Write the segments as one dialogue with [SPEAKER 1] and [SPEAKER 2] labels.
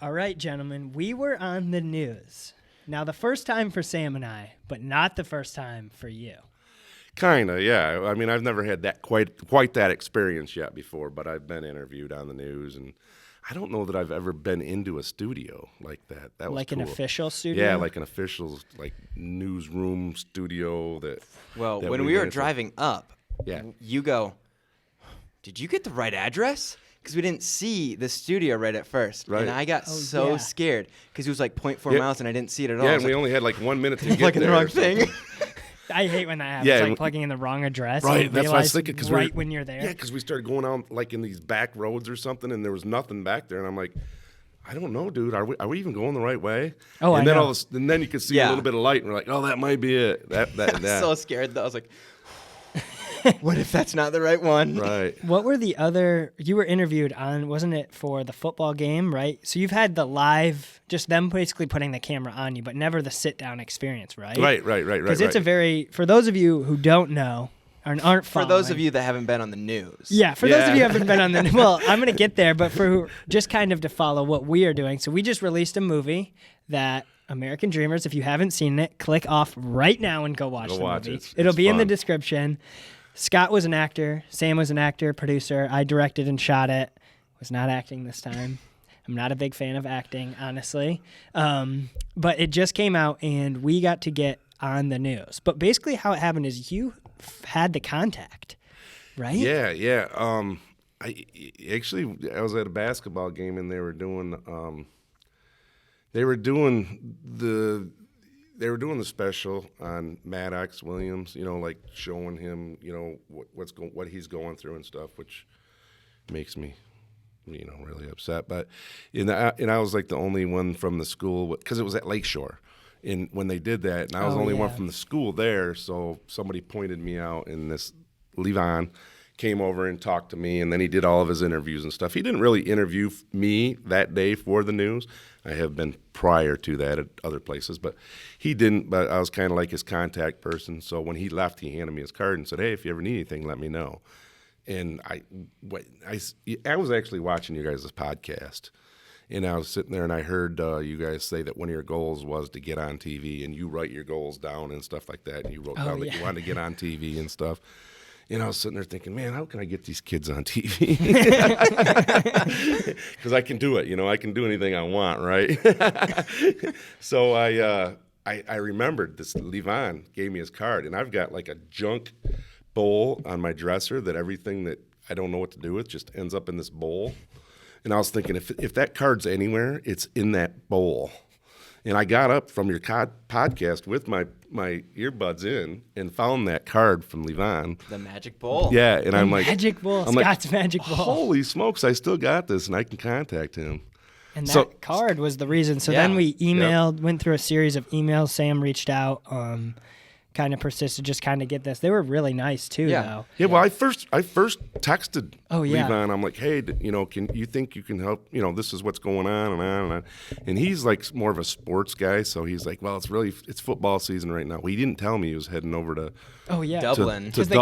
[SPEAKER 1] All right, gentlemen, we were on the news. Now, the first time for Sam and I, but not the first time for you.
[SPEAKER 2] Kind of, yeah. I mean, I've never had that quite that experience yet before, but I've been interviewed on the news, and I don't know that I've ever been into a studio like that. That was
[SPEAKER 1] like
[SPEAKER 2] cool.
[SPEAKER 1] An official studio?
[SPEAKER 2] Yeah, like an official newsroom studio.
[SPEAKER 3] Well, when we were driving up,
[SPEAKER 2] yeah.
[SPEAKER 3] You go, did you get the right address? Because we didn't see the studio right at first.
[SPEAKER 2] Right.
[SPEAKER 3] And I got scared because it was like 0.4 miles and I didn't see it at all.
[SPEAKER 2] Yeah, and we only had like 1 minute to get
[SPEAKER 3] plugging
[SPEAKER 2] there.
[SPEAKER 3] the wrong thing.
[SPEAKER 1] I hate when that happens.
[SPEAKER 2] Yeah,
[SPEAKER 1] it's like plugging in the wrong address.
[SPEAKER 2] Right, that's what I was thinking.
[SPEAKER 1] When you're there.
[SPEAKER 2] Yeah, because we started going out like in these back roads or something, and there was nothing back there, and I'm like, I don't know, dude. Are we even going the right way?
[SPEAKER 1] Oh,
[SPEAKER 2] and
[SPEAKER 1] I
[SPEAKER 2] then
[SPEAKER 1] know.
[SPEAKER 2] And then you could see a little bit of light, and we're like, oh, that might be it.
[SPEAKER 3] I was so scared though. I was like, what if that's not the right one?
[SPEAKER 2] Right.
[SPEAKER 1] What were the other, you were interviewed on, wasn't it for the football game, right? So you've had the live, just them basically putting the camera on you, but never the sit-down experience, right?
[SPEAKER 2] Right.
[SPEAKER 1] Because it's a very, for those of you who don't know, or aren't following.
[SPEAKER 3] For those of you that haven't been on the news.
[SPEAKER 1] Yeah, for those of you who haven't been on the, well, I'm going to get there, but for just kind of to follow what we are doing. So we just released a movie that American Dreamers, if you haven't seen it, click off right now and go watch the movie. It'll be in the description. Scott was an actor. Sam was an actor, producer. I directed and shot it. Was not acting this time. I'm not a big fan of acting, honestly. But it just came out, and we got to get on the news. But basically how it happened is you had the contact, right?
[SPEAKER 2] Yeah. I was at a basketball game, and they were doing the special on Maddox Williams, like showing him, what he's going through and stuff, which makes me, really upset. But and I was like the only one from the school because it was at Lakeshore, and when they did that, and I was the only one from the school there, so somebody pointed me out, and this Levon came over and talked to me, and then he did all of his interviews and stuff. He didn't really interview me that day for the news. I have been prior to that at other places, but he didn't. But I was kind of like his contact person. So when he left, he handed me his card and said, "Hey, if you ever need anything, let me know." And I was actually watching you guys' podcast, and I was sitting there and I heard you guys say that one of your goals was to get on TV, and you write your goals down and stuff like that, and you wrote down that you wanted to get on TV and stuff. And I was sitting there thinking, man, how can I get these kids on TV? Because I can do it, I can do anything I want, right? So I remembered this. Levon gave me his card, and I've got like a junk bowl on my dresser that everything that I don't know what to do with just ends up in this bowl. And I was thinking, if that card's anywhere, it's in that bowl. And I got up from your podcast with my earbuds in and found that card from Levon.
[SPEAKER 3] The magic bowl.
[SPEAKER 2] Yeah, and I'm like,
[SPEAKER 1] magic bowl, Scott's magic bowl.
[SPEAKER 2] Holy smokes, I still got this, and I can contact him.
[SPEAKER 1] And that card was the reason. So then we emailed, went through a series of emails. Sam reached out, kind of persisted, just kind of get this. They were really nice too, though.
[SPEAKER 2] Yeah, well, I first texted Levon. I'm like, hey, can you think you can help? This is what's going on and on and on. And he's like more of a sports guy, so he's like, well, it's football season right now. Well, he didn't tell me he was heading over to
[SPEAKER 3] Dublin
[SPEAKER 1] because they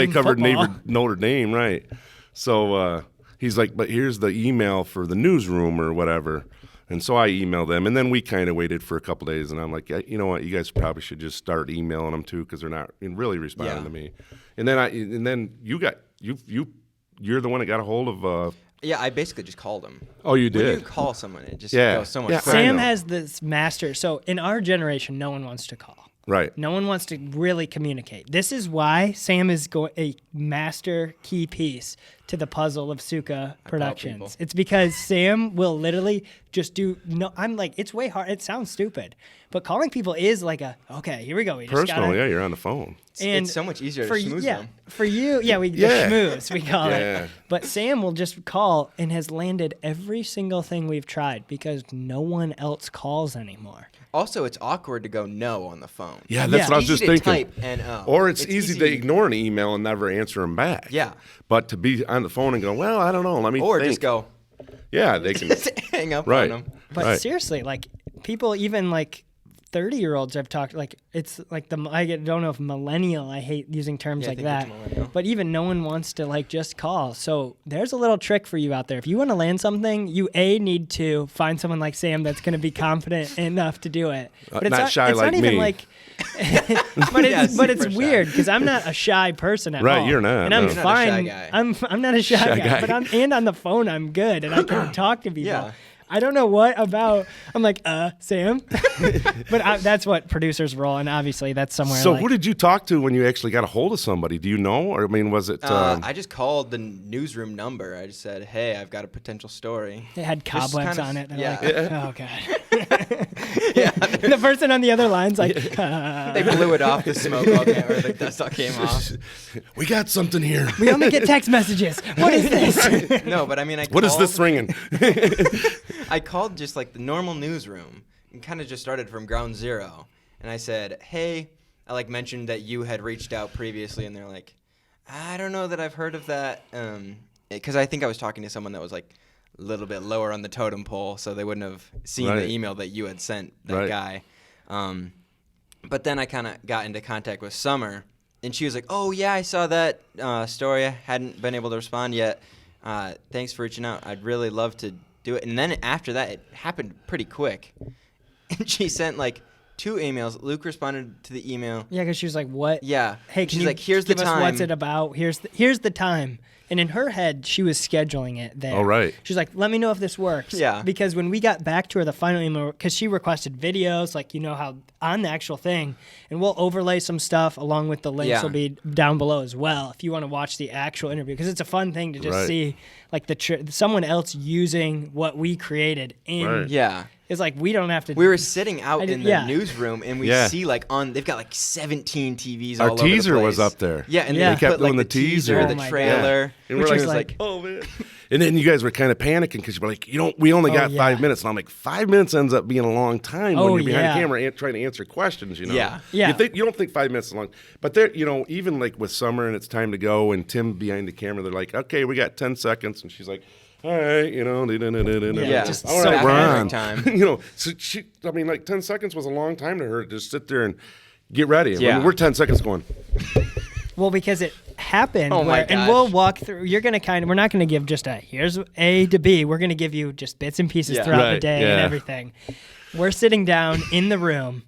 [SPEAKER 1] covered
[SPEAKER 2] Notre Dame, right? So he's like, but here's the email for the newsroom or whatever. And so I emailed them, and then we kind of waited for a couple days, and I'm like, you know what, you guys probably should just start emailing them too, because they're not really responding to me. And then you're the one that got a hold of.
[SPEAKER 3] Yeah, I basically just called him.
[SPEAKER 2] Oh, you did?
[SPEAKER 3] When you call someone, it just goes so much quicker.
[SPEAKER 1] Sam has this master. So in our generation, no one wants to call.
[SPEAKER 2] Right.
[SPEAKER 1] No one wants to really communicate. This is why Sam is a master key piece to the puzzle of Suka Productions. It's because Sam will literally just do I'm like, it's way hard. It sounds stupid, but calling people is like okay, here we go. We just
[SPEAKER 2] personal, you're on the phone.
[SPEAKER 3] And it's so much easier to schmooze them.
[SPEAKER 1] For you, the schmooze, we call it. But Sam will just call and has landed every single thing we've tried because no one else calls anymore.
[SPEAKER 3] Also, it's awkward to go no on the phone.
[SPEAKER 2] Yeah, that's what I was just thinking.
[SPEAKER 3] Type N-O.
[SPEAKER 2] Or it's easy to ignore an email and never answer them back.
[SPEAKER 3] Yeah.
[SPEAKER 2] But to be on the phone and go, well, I don't know, let me think.
[SPEAKER 3] Or just go.
[SPEAKER 2] Yeah, they can
[SPEAKER 3] just hang up on them.
[SPEAKER 1] But seriously, like people even like 30-year-olds I've talked, like, it's like don't know if millennial, I hate using terms like that, but even no one wants to, like, just call. So there's a little trick for you out there. If you want to land something, you need to find someone like Sam that's going to be confident enough to do it. But it's
[SPEAKER 2] not shy
[SPEAKER 1] it's
[SPEAKER 2] like
[SPEAKER 1] not even
[SPEAKER 2] me.
[SPEAKER 1] like, but it's weird because I'm not a shy person at all.
[SPEAKER 2] Right, you're not.
[SPEAKER 1] And I'm
[SPEAKER 2] no.
[SPEAKER 1] fine.
[SPEAKER 3] You're not a shy guy.
[SPEAKER 1] I'm not a shy guy, but and on the phone I'm good and I can talk to people.
[SPEAKER 3] Yeah.
[SPEAKER 1] I don't know what about. I'm like, Sam, but that's what producers roll, and obviously that's somewhere.
[SPEAKER 2] So
[SPEAKER 1] like,
[SPEAKER 2] who did you talk to when you actually got a hold of somebody? Do you know, or I mean, was it?
[SPEAKER 3] I just called the newsroom number. I just said, "Hey, I've got a potential story."
[SPEAKER 1] They had cobwebs on it. They're
[SPEAKER 3] yeah.
[SPEAKER 1] like, oh god. Yeah. The person on the other line's like,
[SPEAKER 3] They blew it off. The smoke all came, or the dust all came off.
[SPEAKER 2] We got something here.
[SPEAKER 1] we only get text messages. What is this?
[SPEAKER 3] No, but I mean,
[SPEAKER 2] What is this ringing?
[SPEAKER 3] I called just like the normal newsroom and kind of just started from ground zero. And I said, hey, I like mentioned that you had reached out previously, and they're like, I don't know that I've heard of that. Because I think I was talking to someone that was like a little bit lower on the totem pole, so they wouldn't have seen the email that you had sent that guy. But then I kind of got into contact with Summer, and she was like, oh, yeah, I saw that story. I hadn't been able to respond yet. Thanks for reaching out. I'd really love to do it. And then after that, it happened pretty quick. And she sent like 2 emails. Luke responded to the email.
[SPEAKER 1] Yeah, because she was like, what?
[SPEAKER 3] Yeah.
[SPEAKER 1] Hey, can
[SPEAKER 3] she's
[SPEAKER 1] you
[SPEAKER 3] like, here's the
[SPEAKER 1] give us
[SPEAKER 3] time.
[SPEAKER 1] what's it about? Here's the time. And in her head, she was scheduling it there.
[SPEAKER 2] Oh, right.
[SPEAKER 1] She's like, let me know if this works.
[SPEAKER 3] Yeah.
[SPEAKER 1] Because when we got back to her, the final email, because she requested videos, like, you know how on the actual thing, and we'll overlay some stuff along with the links will be down below as well if you want to watch the actual interview. Because it's a fun thing to just see, like, someone else using what we created in.
[SPEAKER 3] Yeah.
[SPEAKER 1] It's like we don't have to.
[SPEAKER 3] We were sitting out in the newsroom, and we see like they've got like 17 TVs all over the place.
[SPEAKER 2] Our teaser was up there.
[SPEAKER 3] Yeah, and
[SPEAKER 2] they
[SPEAKER 3] they
[SPEAKER 2] kept
[SPEAKER 3] put like
[SPEAKER 2] doing
[SPEAKER 3] the
[SPEAKER 2] teaser,
[SPEAKER 3] the trailer,
[SPEAKER 2] and
[SPEAKER 3] which
[SPEAKER 2] we're
[SPEAKER 3] was like,
[SPEAKER 2] oh man. And then you guys were kind of panicking because you were like, we only got 5 minutes, and I'm like, 5 minutes ends up being a long time when you're behind the camera trying to answer questions. You know,
[SPEAKER 3] Yeah.
[SPEAKER 2] You don't think 5 minutes is long, but there, even like with Summer and it's time to go, and Tim behind the camera, they're like, okay, we got 10 seconds, and she's like, all right,
[SPEAKER 1] just
[SPEAKER 2] all right,
[SPEAKER 3] so
[SPEAKER 2] we're on.
[SPEAKER 3] time.
[SPEAKER 2] So I mean, like 10 seconds was a long time to her to just sit there and get ready.
[SPEAKER 3] Yeah.
[SPEAKER 2] I mean, we're 10 seconds going.
[SPEAKER 1] Well, because it happened,
[SPEAKER 3] Oh my
[SPEAKER 1] and we'll walk through. You're gonna we're not gonna give just here's A to B. We're gonna give you just bits and pieces throughout the day and everything. We're sitting down in the room,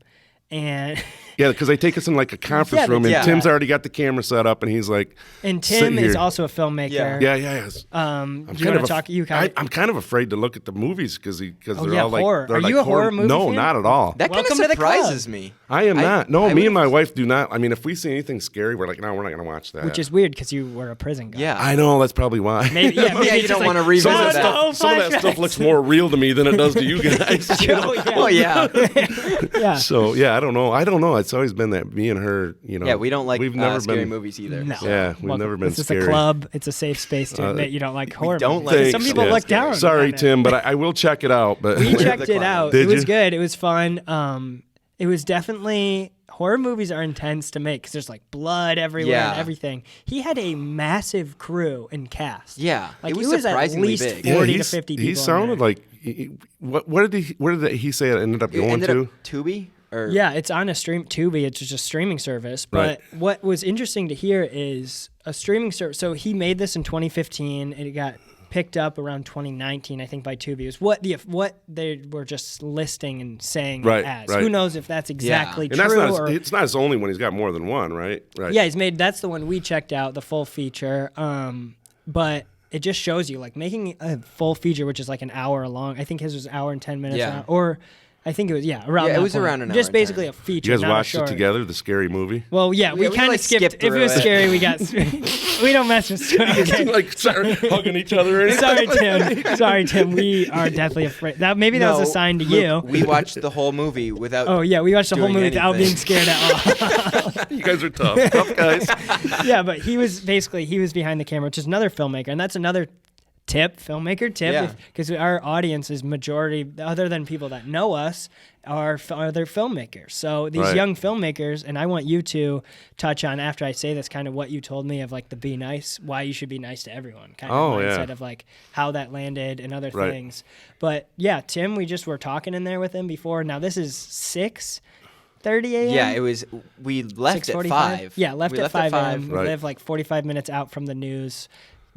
[SPEAKER 1] and
[SPEAKER 2] yeah, because they take us in like a conference room, and Tim's already got the camera set up, and he's like,
[SPEAKER 1] and Tim is also a filmmaker.
[SPEAKER 2] Yeah.
[SPEAKER 1] I'm kind
[SPEAKER 2] of afraid to look at the movies because they're all like
[SPEAKER 1] horror.
[SPEAKER 2] They're
[SPEAKER 1] Are
[SPEAKER 2] like
[SPEAKER 1] you a horror movie
[SPEAKER 2] No,
[SPEAKER 1] fan?
[SPEAKER 2] not at all.
[SPEAKER 3] That kind of
[SPEAKER 1] Welcome to the
[SPEAKER 3] surprises
[SPEAKER 1] club.
[SPEAKER 3] me.
[SPEAKER 2] I am not. No, me and my
[SPEAKER 3] would've-
[SPEAKER 2] wife do not. I mean, if we see anything scary, we're like, no, we're not going to watch that.
[SPEAKER 1] Which is weird because you were a prison guy.
[SPEAKER 3] Yeah.
[SPEAKER 2] I know, that's probably why.
[SPEAKER 1] Maybe
[SPEAKER 3] you
[SPEAKER 1] it's
[SPEAKER 3] don't
[SPEAKER 1] just
[SPEAKER 3] want to
[SPEAKER 1] like,
[SPEAKER 3] revisit
[SPEAKER 2] some of
[SPEAKER 3] that.
[SPEAKER 2] that stuff looks more real to me than it does to you guys. You know?
[SPEAKER 3] Oh yeah.
[SPEAKER 1] Yeah.
[SPEAKER 2] So I don't know. It's always been that me and her.
[SPEAKER 3] Yeah, we don't like
[SPEAKER 2] we've never
[SPEAKER 3] scary
[SPEAKER 2] been,
[SPEAKER 3] movies either.
[SPEAKER 1] No.
[SPEAKER 2] Yeah, we've never been
[SPEAKER 1] This
[SPEAKER 2] scary.
[SPEAKER 1] is a club. It's a safe space to admit you don't like horror
[SPEAKER 3] don't
[SPEAKER 1] movies.
[SPEAKER 3] like
[SPEAKER 1] Some people look down.
[SPEAKER 2] Sorry,
[SPEAKER 1] on it.
[SPEAKER 2] Tim, but I will check it out. But
[SPEAKER 1] We
[SPEAKER 3] We're
[SPEAKER 1] checked
[SPEAKER 3] the
[SPEAKER 1] it
[SPEAKER 3] clowns.
[SPEAKER 1] out.
[SPEAKER 2] Did
[SPEAKER 1] It was
[SPEAKER 2] you?
[SPEAKER 1] good. It was fun. It was definitely horror movies are intense to make because there's like blood everywhere and everything. He had a massive crew and cast.
[SPEAKER 3] Yeah,
[SPEAKER 1] like
[SPEAKER 3] it was
[SPEAKER 1] at
[SPEAKER 3] surprisly
[SPEAKER 1] least
[SPEAKER 3] big.
[SPEAKER 1] 40 to 50 people.
[SPEAKER 2] He sounded like where did he say it ended up
[SPEAKER 3] It
[SPEAKER 2] going
[SPEAKER 3] ended
[SPEAKER 2] to?
[SPEAKER 3] up Tubi? Or
[SPEAKER 1] Yeah, it's on a Tubi. It's just a streaming service. But what was interesting to hear is a streaming service. So he made this in 2015, and it got picked up around 2019, I think, by Tubi. It was what they were just listing and saying it as. Who knows if that's exactly
[SPEAKER 2] And
[SPEAKER 1] true?
[SPEAKER 2] it's not his only one. He's got more than one, right? Right.
[SPEAKER 1] Yeah, that's the one we checked out, the full feature. But it just shows you, like, making a full feature, which is like an hour long. I think his was an hour and 10 minutes.
[SPEAKER 3] Yeah.
[SPEAKER 1] Or I think it was, around
[SPEAKER 3] Yeah,
[SPEAKER 1] that
[SPEAKER 3] it was
[SPEAKER 1] point.
[SPEAKER 3] around an hour
[SPEAKER 1] Just
[SPEAKER 3] and
[SPEAKER 1] basically
[SPEAKER 3] 10.
[SPEAKER 1] a feature.
[SPEAKER 2] You guys
[SPEAKER 1] not a
[SPEAKER 2] watched it
[SPEAKER 1] short.
[SPEAKER 2] together, the scary movie?
[SPEAKER 1] Well, yeah, we
[SPEAKER 3] we,
[SPEAKER 1] kind of
[SPEAKER 3] like,
[SPEAKER 1] skipped.
[SPEAKER 3] skipped
[SPEAKER 1] If it was
[SPEAKER 3] through it.
[SPEAKER 1] scary, we got. We don't mess with scary. Okay.
[SPEAKER 2] Like hugging each other. Or
[SPEAKER 1] Sorry, Tim. We are definitely afraid. That was a sign to you.
[SPEAKER 3] We watched the whole movie without.
[SPEAKER 1] Oh yeah, we watched the whole
[SPEAKER 3] doing
[SPEAKER 1] movie without being
[SPEAKER 3] anything.
[SPEAKER 1] scared at all.
[SPEAKER 2] You guys are tough guys.
[SPEAKER 1] Yeah, but he was behind the camera, which is another filmmaker, and that's another filmmaker tip,
[SPEAKER 3] Yeah.
[SPEAKER 1] because our audience is majority, other than people that know us, are other filmmakers. So these young filmmakers, and I want you to touch on, after I say this, kind of what you told me of like the be nice, why you should be nice to everyone kind of mindset of like how that landed and other things. But yeah, Tim, we just were talking in there with him before. Now this is 6:30 a.m.
[SPEAKER 3] Yeah, it was. We left at 5.
[SPEAKER 1] Yeah, left at 5 a.m. We
[SPEAKER 2] Right.
[SPEAKER 1] live like 45 minutes out from the news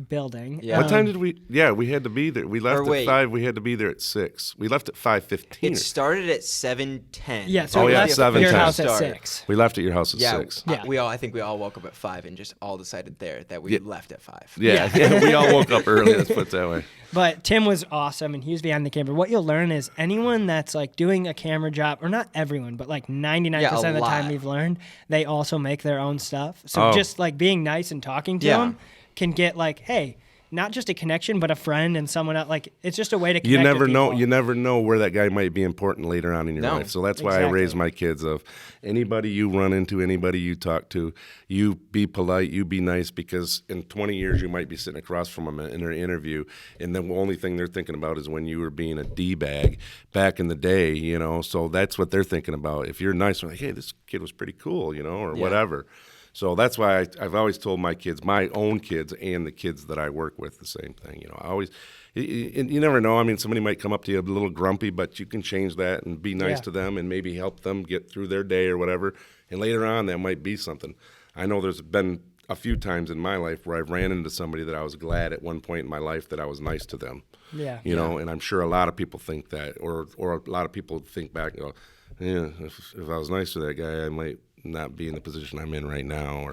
[SPEAKER 1] building.
[SPEAKER 3] Yeah.
[SPEAKER 2] What time did we? Yeah, we had to be there. We left
[SPEAKER 3] wait.
[SPEAKER 2] at 5. We had to be there at 6. We left at 5:15.
[SPEAKER 3] It started at 7:10.
[SPEAKER 1] Yeah, so
[SPEAKER 2] Oh,
[SPEAKER 1] we
[SPEAKER 2] yeah,
[SPEAKER 1] left
[SPEAKER 2] 7:10.
[SPEAKER 1] your house at
[SPEAKER 3] Start.
[SPEAKER 1] 6.
[SPEAKER 2] We left at your house at
[SPEAKER 3] Yeah,
[SPEAKER 2] 6.
[SPEAKER 1] Yeah.
[SPEAKER 3] I think we all woke up at 5 and just all decided there that we left at 5.
[SPEAKER 2] Yeah, we all woke up early. Let's put it that way.
[SPEAKER 1] But Tim was awesome, and he was behind the camera. What you'll learn is anyone that's like doing a camera job, or not everyone, but like 99% of the time we've learned, they also make their own stuff. So just like being nice and talking to them can get like, hey, not just a connection, but a friend and someone else. Like, it's just a way to connect
[SPEAKER 2] You never
[SPEAKER 1] with
[SPEAKER 2] know.
[SPEAKER 1] people.
[SPEAKER 2] You never know where that guy might be important later on in your life. So that's why I raise my kids of anybody you run into, anybody you talk to, you be polite, you be nice, because in 20 years you might be sitting across from them in an interview, and the only thing they're thinking about is when you were being a D-bag back in the day, you know. So that's what they're thinking about. If you're nice, they're like, hey, this kid was pretty cool, you know, or whatever. So that's why I've always told my kids, my own kids and the kids that I work with, the same thing. You know, I always, you never know. I mean, somebody might come up to you a little grumpy, but you can change that and be nice to them and maybe help them get through their day or whatever. And later on, that might be something. I know there's been a few times in my life where I've ran into somebody that I was glad at one point in my life that I was nice to them.
[SPEAKER 1] Yeah.
[SPEAKER 2] You know, and I'm sure a lot of people think that, or a lot of people think back and go, yeah, if I was nice to that guy, I might not be in the position I'm in right now,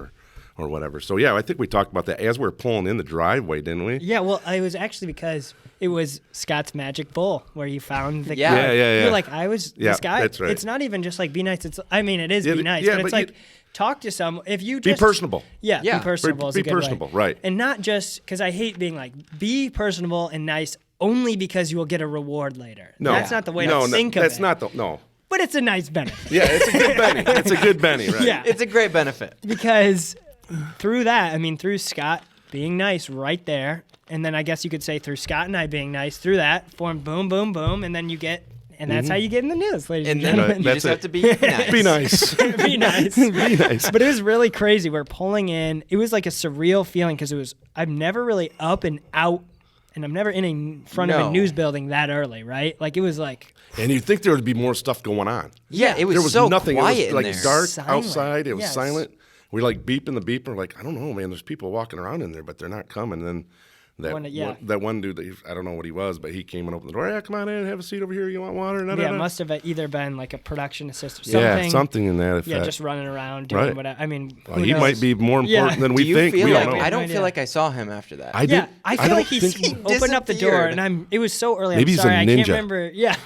[SPEAKER 2] or whatever. So yeah, I think we talked about that as we were pulling in the driveway, didn't we?
[SPEAKER 1] Yeah, well, it was actually because it was Scott's Magic Bowl where you found the
[SPEAKER 3] Yeah.
[SPEAKER 1] guy.
[SPEAKER 2] Yeah.
[SPEAKER 1] You're like, this guy.
[SPEAKER 2] That's right.
[SPEAKER 1] It's not even just like be nice. It is be nice,
[SPEAKER 2] yeah,
[SPEAKER 1] but it's
[SPEAKER 2] but
[SPEAKER 1] like talk to someone. If you just
[SPEAKER 2] Be personable.
[SPEAKER 1] Yeah,
[SPEAKER 3] Yeah.
[SPEAKER 1] be personable. Is
[SPEAKER 2] Be
[SPEAKER 1] a good way.
[SPEAKER 2] personable, right.
[SPEAKER 1] And not just because I hate being like be personable and nice only because you will get a reward later.
[SPEAKER 2] No,
[SPEAKER 1] That's not the way to think of
[SPEAKER 2] that's
[SPEAKER 1] it.
[SPEAKER 2] not the no.
[SPEAKER 1] But it's a nice benefit.
[SPEAKER 2] Yeah, it's a good Benny. It's a good Benny, right?
[SPEAKER 1] Yeah.
[SPEAKER 3] It's a great benefit.
[SPEAKER 1] Because through that, I mean, through Scott being nice right there, and then I guess you could say through Scott and I being nice, through that, formed boom, boom, boom, and then you get, and that's how you get in the news, ladies and
[SPEAKER 3] And then
[SPEAKER 1] gentlemen.
[SPEAKER 3] you
[SPEAKER 2] That's
[SPEAKER 3] just
[SPEAKER 2] it.
[SPEAKER 3] have to be nice.
[SPEAKER 2] Be nice.
[SPEAKER 1] Be nice.
[SPEAKER 2] Be nice.
[SPEAKER 1] But it was really crazy. We're pulling in. It was like a surreal feeling because I'm never really up and out, and I'm never in front of a
[SPEAKER 3] No.
[SPEAKER 1] news building that early, right? Like it was like,
[SPEAKER 2] And you'd think there would be more stuff going on.
[SPEAKER 3] Yeah, it was,
[SPEAKER 2] There was
[SPEAKER 3] so
[SPEAKER 2] nothing.
[SPEAKER 3] quiet
[SPEAKER 2] It was like
[SPEAKER 3] in there.
[SPEAKER 2] dark
[SPEAKER 1] Silent.
[SPEAKER 2] outside. It was
[SPEAKER 1] Yes.
[SPEAKER 2] silent. We like beeping the beeper. Like, I don't know, man. There's people walking around in there, but they're not coming. And then that one dude, I don't know what he was, but he came and opened the door. Yeah, come on in, have a seat over here. You want water?
[SPEAKER 1] it must have either been like a production assistant or something.
[SPEAKER 2] Yeah, something in that effect.
[SPEAKER 1] Yeah, just running around doing
[SPEAKER 2] Right.
[SPEAKER 1] whatever. I mean,
[SPEAKER 2] Well,
[SPEAKER 1] who
[SPEAKER 2] he
[SPEAKER 1] knows?
[SPEAKER 2] might be more important than
[SPEAKER 3] Do
[SPEAKER 2] we
[SPEAKER 3] you
[SPEAKER 2] think.
[SPEAKER 3] feel
[SPEAKER 2] We
[SPEAKER 3] like
[SPEAKER 2] don't know.
[SPEAKER 3] I don't
[SPEAKER 1] idea.
[SPEAKER 3] feel like I saw him after that.
[SPEAKER 2] I
[SPEAKER 1] Yeah,
[SPEAKER 2] did.
[SPEAKER 1] I feel like he
[SPEAKER 2] think-
[SPEAKER 1] opened up the door,
[SPEAKER 3] disappeared.
[SPEAKER 1] and it was so early.
[SPEAKER 2] Maybe
[SPEAKER 1] I'm
[SPEAKER 2] he's a
[SPEAKER 1] sorry, I can't
[SPEAKER 2] ninja.
[SPEAKER 1] remember. Yeah,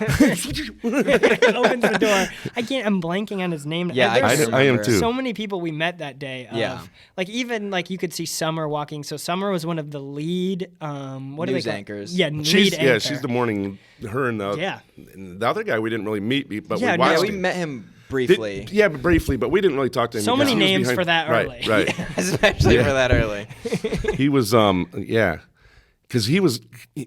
[SPEAKER 1] opens the door. I'm blanking on his name.
[SPEAKER 3] Yeah,
[SPEAKER 1] There's
[SPEAKER 2] I am too.
[SPEAKER 1] So many people we met that day.
[SPEAKER 3] Yeah.
[SPEAKER 1] Like even like you could see Summer walking. So Summer was one of the lead. What do
[SPEAKER 3] News
[SPEAKER 1] they call it?
[SPEAKER 3] anchors.
[SPEAKER 1] Yeah, lead anchor.
[SPEAKER 2] She's the morning. Her and the other guy we didn't really meet, but
[SPEAKER 1] Yeah,
[SPEAKER 2] we
[SPEAKER 1] no,
[SPEAKER 2] watched
[SPEAKER 3] Yeah, we
[SPEAKER 2] him.
[SPEAKER 3] met him briefly.
[SPEAKER 2] Yeah, but briefly, but we didn't really talk to him.
[SPEAKER 1] So
[SPEAKER 2] because
[SPEAKER 1] many
[SPEAKER 2] he was
[SPEAKER 1] names
[SPEAKER 2] behind-
[SPEAKER 1] for that
[SPEAKER 2] right,
[SPEAKER 1] early.
[SPEAKER 2] Right.
[SPEAKER 3] Especially for that early.
[SPEAKER 2] He was, because he was.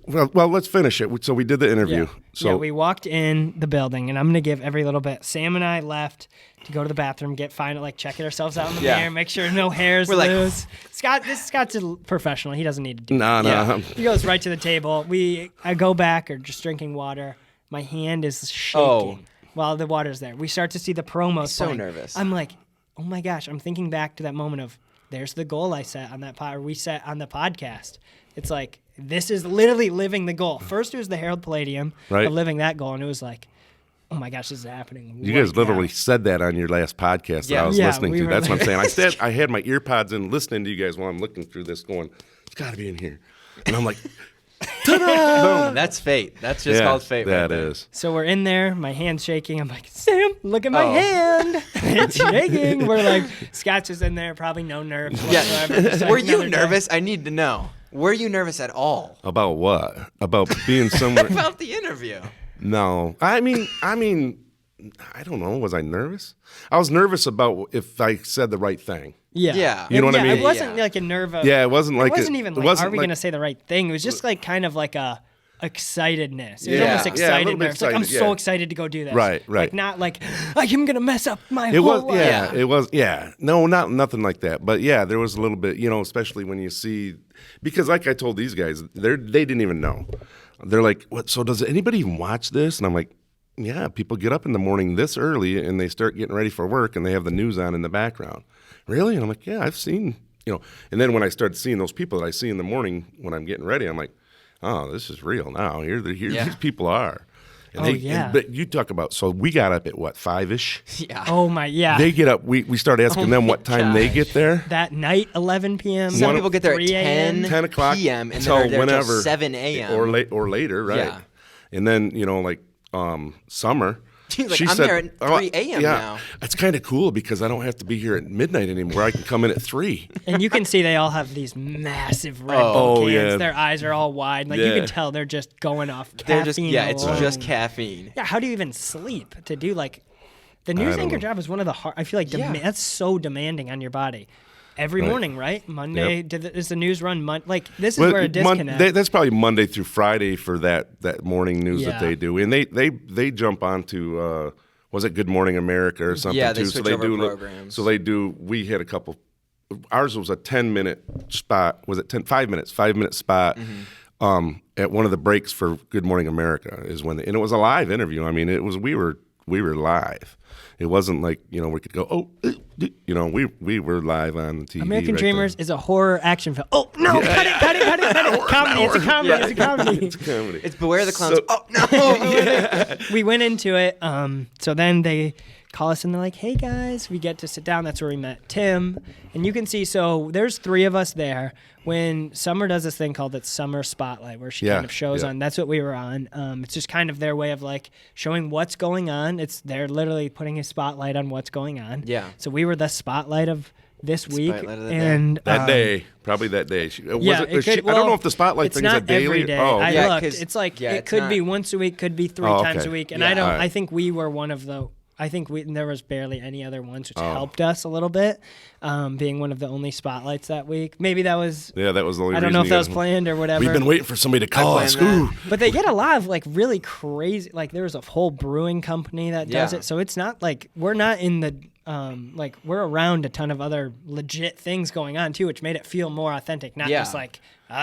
[SPEAKER 2] Well, let's finish it. So we did the interview.
[SPEAKER 1] Yeah.
[SPEAKER 2] So
[SPEAKER 1] we walked in the building, and I'm gonna give every little bit. Sam and I left to go to the bathroom, check ourselves out in the
[SPEAKER 3] Yeah.
[SPEAKER 1] mirror, make sure no hair's
[SPEAKER 3] We're like-
[SPEAKER 1] loose. Scott's a professional. He doesn't need to do
[SPEAKER 2] no.
[SPEAKER 3] Yeah.
[SPEAKER 1] He goes right to the table. I go back or just drinking water. My hand is shaking
[SPEAKER 3] Oh.
[SPEAKER 1] while the water's there. We start to see the promos.
[SPEAKER 3] So
[SPEAKER 1] playing.
[SPEAKER 3] nervous.
[SPEAKER 1] I'm like, oh my gosh. I'm thinking back to that moment of there's the goal I set on that pod, or we set on the podcast. It's like this is literally living the goal. First it was the Herald Palladium
[SPEAKER 2] Right.
[SPEAKER 1] of living that goal, and it was like, oh my gosh, this is happening.
[SPEAKER 2] You
[SPEAKER 1] right
[SPEAKER 2] guys literally
[SPEAKER 1] now.
[SPEAKER 2] said that on your last podcast that I was
[SPEAKER 1] Yeah,
[SPEAKER 2] listening
[SPEAKER 1] we
[SPEAKER 2] to.
[SPEAKER 1] were
[SPEAKER 2] That's what I'm
[SPEAKER 1] like-
[SPEAKER 2] saying. I had my ear pods in listening to you guys while I'm looking through this going, it's got to be in here. And I'm like, ta-da!
[SPEAKER 3] Boom. That's fate. That's just called fate.
[SPEAKER 2] That
[SPEAKER 3] right there.
[SPEAKER 2] is.
[SPEAKER 1] So we're in there, my hand's shaking. I'm like, Sam, look at my
[SPEAKER 3] Oh.
[SPEAKER 1] hand. It's shaking. We're like, Scott's just in there, probably no nerves whatsoever. Just like
[SPEAKER 3] Were you
[SPEAKER 1] another day.
[SPEAKER 3] nervous? I need to know. Were you nervous at all
[SPEAKER 2] About what? About being somewhere?
[SPEAKER 3] about the interview?
[SPEAKER 2] No. I mean, I don't know. Was I nervous? I was nervous about if I said the right thing.
[SPEAKER 3] Yeah.
[SPEAKER 2] You know what I mean?
[SPEAKER 1] It wasn't like a nerve of.
[SPEAKER 2] Yeah, it wasn't like
[SPEAKER 1] It wasn't even like, are we
[SPEAKER 2] like,
[SPEAKER 1] going to say the right thing? It was just like kind of like a excitedness. It was
[SPEAKER 3] Yeah.
[SPEAKER 1] almost
[SPEAKER 2] Yeah, a
[SPEAKER 1] excited
[SPEAKER 2] little bit
[SPEAKER 1] nerves. Like, I'm
[SPEAKER 2] excited,
[SPEAKER 1] so
[SPEAKER 2] yeah.
[SPEAKER 1] excited to go do this.
[SPEAKER 2] Right.
[SPEAKER 1] Like, not like, I'm going to mess up my
[SPEAKER 2] It
[SPEAKER 1] whole
[SPEAKER 2] was,
[SPEAKER 1] life.
[SPEAKER 2] yeah, it was, yeah. No, nothing like that. But yeah, there was a little bit, especially when you see, because like I told these guys, they didn't even know. They're like, what? So does anybody even watch this? And I'm like, yeah, people get up in the morning this early and they start getting ready for work and they have the news on in the background. Really? And I'm like, yeah, I've seen, And then when I started seeing those people that I see in the morning when I'm getting ready, I'm like, oh, this is real now. Here these people are. And but you talk about, so we got up at what, 5-ish?
[SPEAKER 3] Yeah.
[SPEAKER 1] Oh my, yeah.
[SPEAKER 2] They get up, we start asking them what time they get there.
[SPEAKER 1] That night, 11 p.m.
[SPEAKER 3] Some people get there at
[SPEAKER 1] 3 a.m.
[SPEAKER 2] 10 o'clock
[SPEAKER 3] p.m. and
[SPEAKER 2] till
[SPEAKER 3] then they're there till
[SPEAKER 2] whenever.
[SPEAKER 3] 7 a.m.
[SPEAKER 2] Or later, right.
[SPEAKER 3] Yeah.
[SPEAKER 2] And then, Summer.
[SPEAKER 3] She's like,
[SPEAKER 2] she
[SPEAKER 3] I'm
[SPEAKER 2] said,
[SPEAKER 3] there at 3 a.m. now.
[SPEAKER 2] It's kind of cool because I don't have to be here at midnight anymore. I can come in at 3.
[SPEAKER 1] And you can see they all have these massive Red Bull
[SPEAKER 2] Oh,
[SPEAKER 1] cans.
[SPEAKER 2] yeah.
[SPEAKER 1] Their eyes are all wide. Like, you
[SPEAKER 2] Yeah.
[SPEAKER 1] can tell they're just going off
[SPEAKER 3] They're
[SPEAKER 1] caffeine
[SPEAKER 3] just it's
[SPEAKER 1] alone.
[SPEAKER 3] just caffeine.
[SPEAKER 1] Yeah, how do you even sleep to do, like, the news
[SPEAKER 2] don't
[SPEAKER 1] anchor
[SPEAKER 2] know.
[SPEAKER 1] job is one of the hard, I feel like that's so demanding on your body. Every morning, right? Monday, is the news run, like, this is where a disconnect.
[SPEAKER 2] That's probably Monday through Friday for that morning news that
[SPEAKER 1] Yeah.
[SPEAKER 2] they do. And they jump onto, was it Good Morning America or something
[SPEAKER 3] Yeah, they
[SPEAKER 2] too?
[SPEAKER 3] switch
[SPEAKER 2] so they
[SPEAKER 3] over
[SPEAKER 2] do
[SPEAKER 3] programs.
[SPEAKER 2] So they do. We had a couple. Ours was a 10-minute spot. Was it 5 minutes? 5-minute spot.
[SPEAKER 3] Mm-hmm.
[SPEAKER 2] At one of the breaks for Good Morning America is when, and it was a live interview. I mean, it was we were live. It wasn't like we could go we were live on TV.
[SPEAKER 1] American
[SPEAKER 2] right
[SPEAKER 1] Dreamers
[SPEAKER 2] then.
[SPEAKER 1] is a horror action film. Oh no! Cut it! Comedy. It's a comedy.
[SPEAKER 3] Yeah.
[SPEAKER 1] It's a comedy.
[SPEAKER 2] It's comedy.
[SPEAKER 3] It's Beware the Clowns.
[SPEAKER 2] So-
[SPEAKER 3] Oh no!
[SPEAKER 1] We went into it. So then they call us and they're like, "Hey guys, we get to sit down." That's where we met Tim, and you can see. So there's 3 of us there. When Summer does this thing called its Summer Spotlight, where she kind of shows on. That's what we were on. It's just kind of their way of like showing what's going on. They're literally putting a spotlight on what's going on.
[SPEAKER 3] Yeah.
[SPEAKER 1] So we were the spotlight of this week,
[SPEAKER 3] Spotlight of the day.
[SPEAKER 1] and
[SPEAKER 2] That day, probably that day.
[SPEAKER 1] I
[SPEAKER 2] don't know if the spotlight
[SPEAKER 1] it's
[SPEAKER 2] thing is
[SPEAKER 1] not
[SPEAKER 2] a daily.
[SPEAKER 1] every day.
[SPEAKER 2] Oh,
[SPEAKER 1] I
[SPEAKER 3] Yeah,
[SPEAKER 1] looked.
[SPEAKER 3] 'cause-
[SPEAKER 1] It's like
[SPEAKER 3] yeah,
[SPEAKER 1] it
[SPEAKER 3] it's
[SPEAKER 1] could
[SPEAKER 3] not-
[SPEAKER 1] be once a week, could be 3
[SPEAKER 2] Oh,
[SPEAKER 1] times
[SPEAKER 2] okay.
[SPEAKER 1] a week, and
[SPEAKER 3] Yeah.
[SPEAKER 1] I don't.
[SPEAKER 2] Alright.
[SPEAKER 1] I think we were one of the. I think there was barely any other ones, which helped us a little bit, being one of the only spotlights that week. Maybe that was.
[SPEAKER 2] yeah, that was the only.
[SPEAKER 1] I don't
[SPEAKER 2] reason
[SPEAKER 1] know if
[SPEAKER 2] you
[SPEAKER 1] that was
[SPEAKER 2] guys-
[SPEAKER 1] planned or whatever.
[SPEAKER 2] We've been waiting for somebody to call us.
[SPEAKER 3] planned
[SPEAKER 2] Ooh.
[SPEAKER 1] But they get a lot of like really crazy. Like there was a whole brewing company that does
[SPEAKER 3] Yeah.
[SPEAKER 1] it, so it's not like we're not in the. Like we're around a ton of other legit things going on too, which made it feel more authentic. Not
[SPEAKER 3] Yeah.
[SPEAKER 1] just like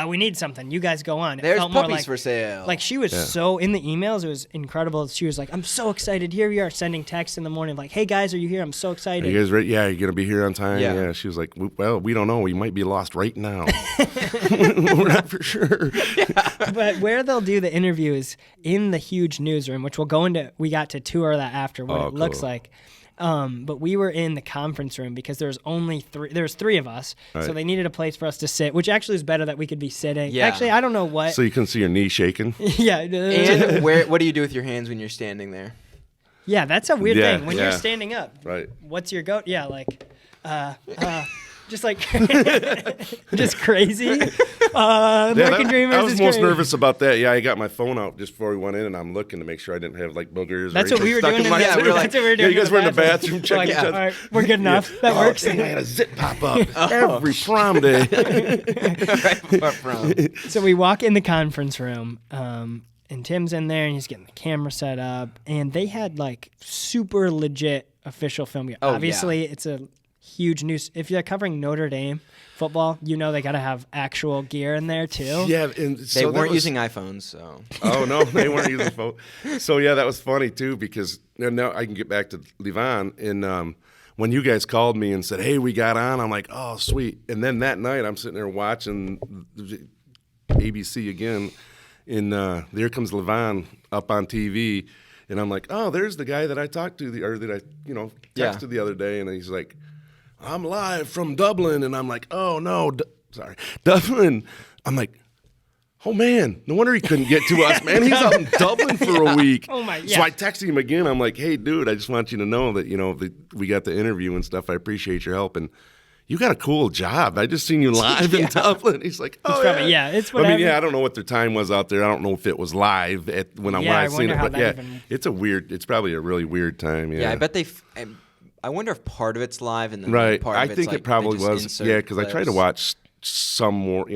[SPEAKER 1] we need something. You guys go on. It
[SPEAKER 3] There's
[SPEAKER 1] felt more
[SPEAKER 3] puppies
[SPEAKER 1] like,
[SPEAKER 3] for sale.
[SPEAKER 1] Like she was so in the emails, it was incredible. She was like, "I'm so excited. Here we are sending texts in the morning, like, hey guys, are you here? I'm so
[SPEAKER 2] Are
[SPEAKER 1] excited."
[SPEAKER 2] you guys ready? Yeah, you're gonna be here on time.
[SPEAKER 3] Yeah.
[SPEAKER 2] Yeah. She was like, "Well, we don't know. We might be lost right now. We're not for sure."
[SPEAKER 1] But where they'll do the interview is in the huge newsroom, which we'll go into. We got to tour that after what it looks
[SPEAKER 2] cool.
[SPEAKER 1] like. But we were in the conference room because there's only 3. There's 3 of us, so
[SPEAKER 2] Right.
[SPEAKER 1] they needed a place for us to sit, which actually is better that we could be sitting.
[SPEAKER 3] Yeah.
[SPEAKER 1] Actually, I don't know what.
[SPEAKER 2] So you can see your knee shaking.
[SPEAKER 1] Yeah.
[SPEAKER 3] and what do you do with your hands when you're standing there?
[SPEAKER 1] Yeah, that's a weird
[SPEAKER 2] Yeah,
[SPEAKER 1] thing. When you're
[SPEAKER 2] yeah.
[SPEAKER 1] standing up,
[SPEAKER 2] Right.
[SPEAKER 1] what's your go? Yeah, like, just like, just crazy. American Dreamers
[SPEAKER 2] I was
[SPEAKER 1] is
[SPEAKER 2] most
[SPEAKER 1] crazy.
[SPEAKER 2] nervous about that. Yeah, I got my phone out just before we went in, and I'm looking to make sure I didn't have like boogers.
[SPEAKER 1] That's
[SPEAKER 2] or
[SPEAKER 1] what we were
[SPEAKER 2] stuck
[SPEAKER 1] doing.
[SPEAKER 2] in my
[SPEAKER 3] Yeah,
[SPEAKER 2] head.
[SPEAKER 3] we were like-
[SPEAKER 1] that's what we were doing.
[SPEAKER 2] Yeah, you guys were in the bathroom checking
[SPEAKER 1] Like,
[SPEAKER 2] each other.
[SPEAKER 1] all right, we're good enough. That works.
[SPEAKER 2] Dang, I had a zip pop up every prom day.
[SPEAKER 3] Right before prom.
[SPEAKER 1] So we walk in the conference room, and Tim's in there, and he's getting the camera set up, and they had like super legit official film gear.
[SPEAKER 3] Oh,
[SPEAKER 1] Obviously, it's a huge news. If you're covering Notre Dame football, you know they got to have actual gear in there too.
[SPEAKER 2] Yeah, and
[SPEAKER 3] They
[SPEAKER 2] so that
[SPEAKER 3] weren't
[SPEAKER 2] was-
[SPEAKER 3] using iPhones, so.
[SPEAKER 2] Oh no, they weren't using phone. So yeah, that was funny too because now I can get back to Levon. And when you guys called me and said, "Hey, we got on," I'm like, "Oh, sweet." And then that night, I'm sitting there watching ABC again, and there comes Levon up on TV, and I'm like, "Oh, there's the guy that I talked to that I texted the other day," and he's like, "I'm live from Dublin," and I'm like, "Oh no, Dublin." I'm like, "Oh man, no wonder he couldn't get to us, man. He's out in Dublin for a week."
[SPEAKER 1] Oh, my-
[SPEAKER 2] So
[SPEAKER 1] yeah.
[SPEAKER 2] I texted him again. I'm like, "Hey, dude, I just want you to know that that we got the interview and stuff. I appreciate your help, and you got a cool job. I just seen you live in Dublin." He's like, "Oh
[SPEAKER 1] probably-
[SPEAKER 2] yeah,
[SPEAKER 1] it's
[SPEAKER 2] I mean,
[SPEAKER 1] whatever.
[SPEAKER 2] yeah, I don't know what their time was out there. I don't know if it was live when
[SPEAKER 1] Yeah,
[SPEAKER 2] I
[SPEAKER 1] I
[SPEAKER 2] seen
[SPEAKER 1] wonder
[SPEAKER 2] it,
[SPEAKER 1] how
[SPEAKER 2] but
[SPEAKER 1] that
[SPEAKER 2] yeah,
[SPEAKER 1] even-
[SPEAKER 2] it's probably a really weird time. Yeah,
[SPEAKER 3] Yeah, I bet they. I wonder if part of it's live and then
[SPEAKER 2] Right.
[SPEAKER 3] part of
[SPEAKER 2] I
[SPEAKER 3] it's
[SPEAKER 2] think
[SPEAKER 3] like
[SPEAKER 2] it probably
[SPEAKER 3] they just
[SPEAKER 2] was.
[SPEAKER 3] insert
[SPEAKER 2] Yeah, because I tried to
[SPEAKER 3] clips.
[SPEAKER 2] watch some more.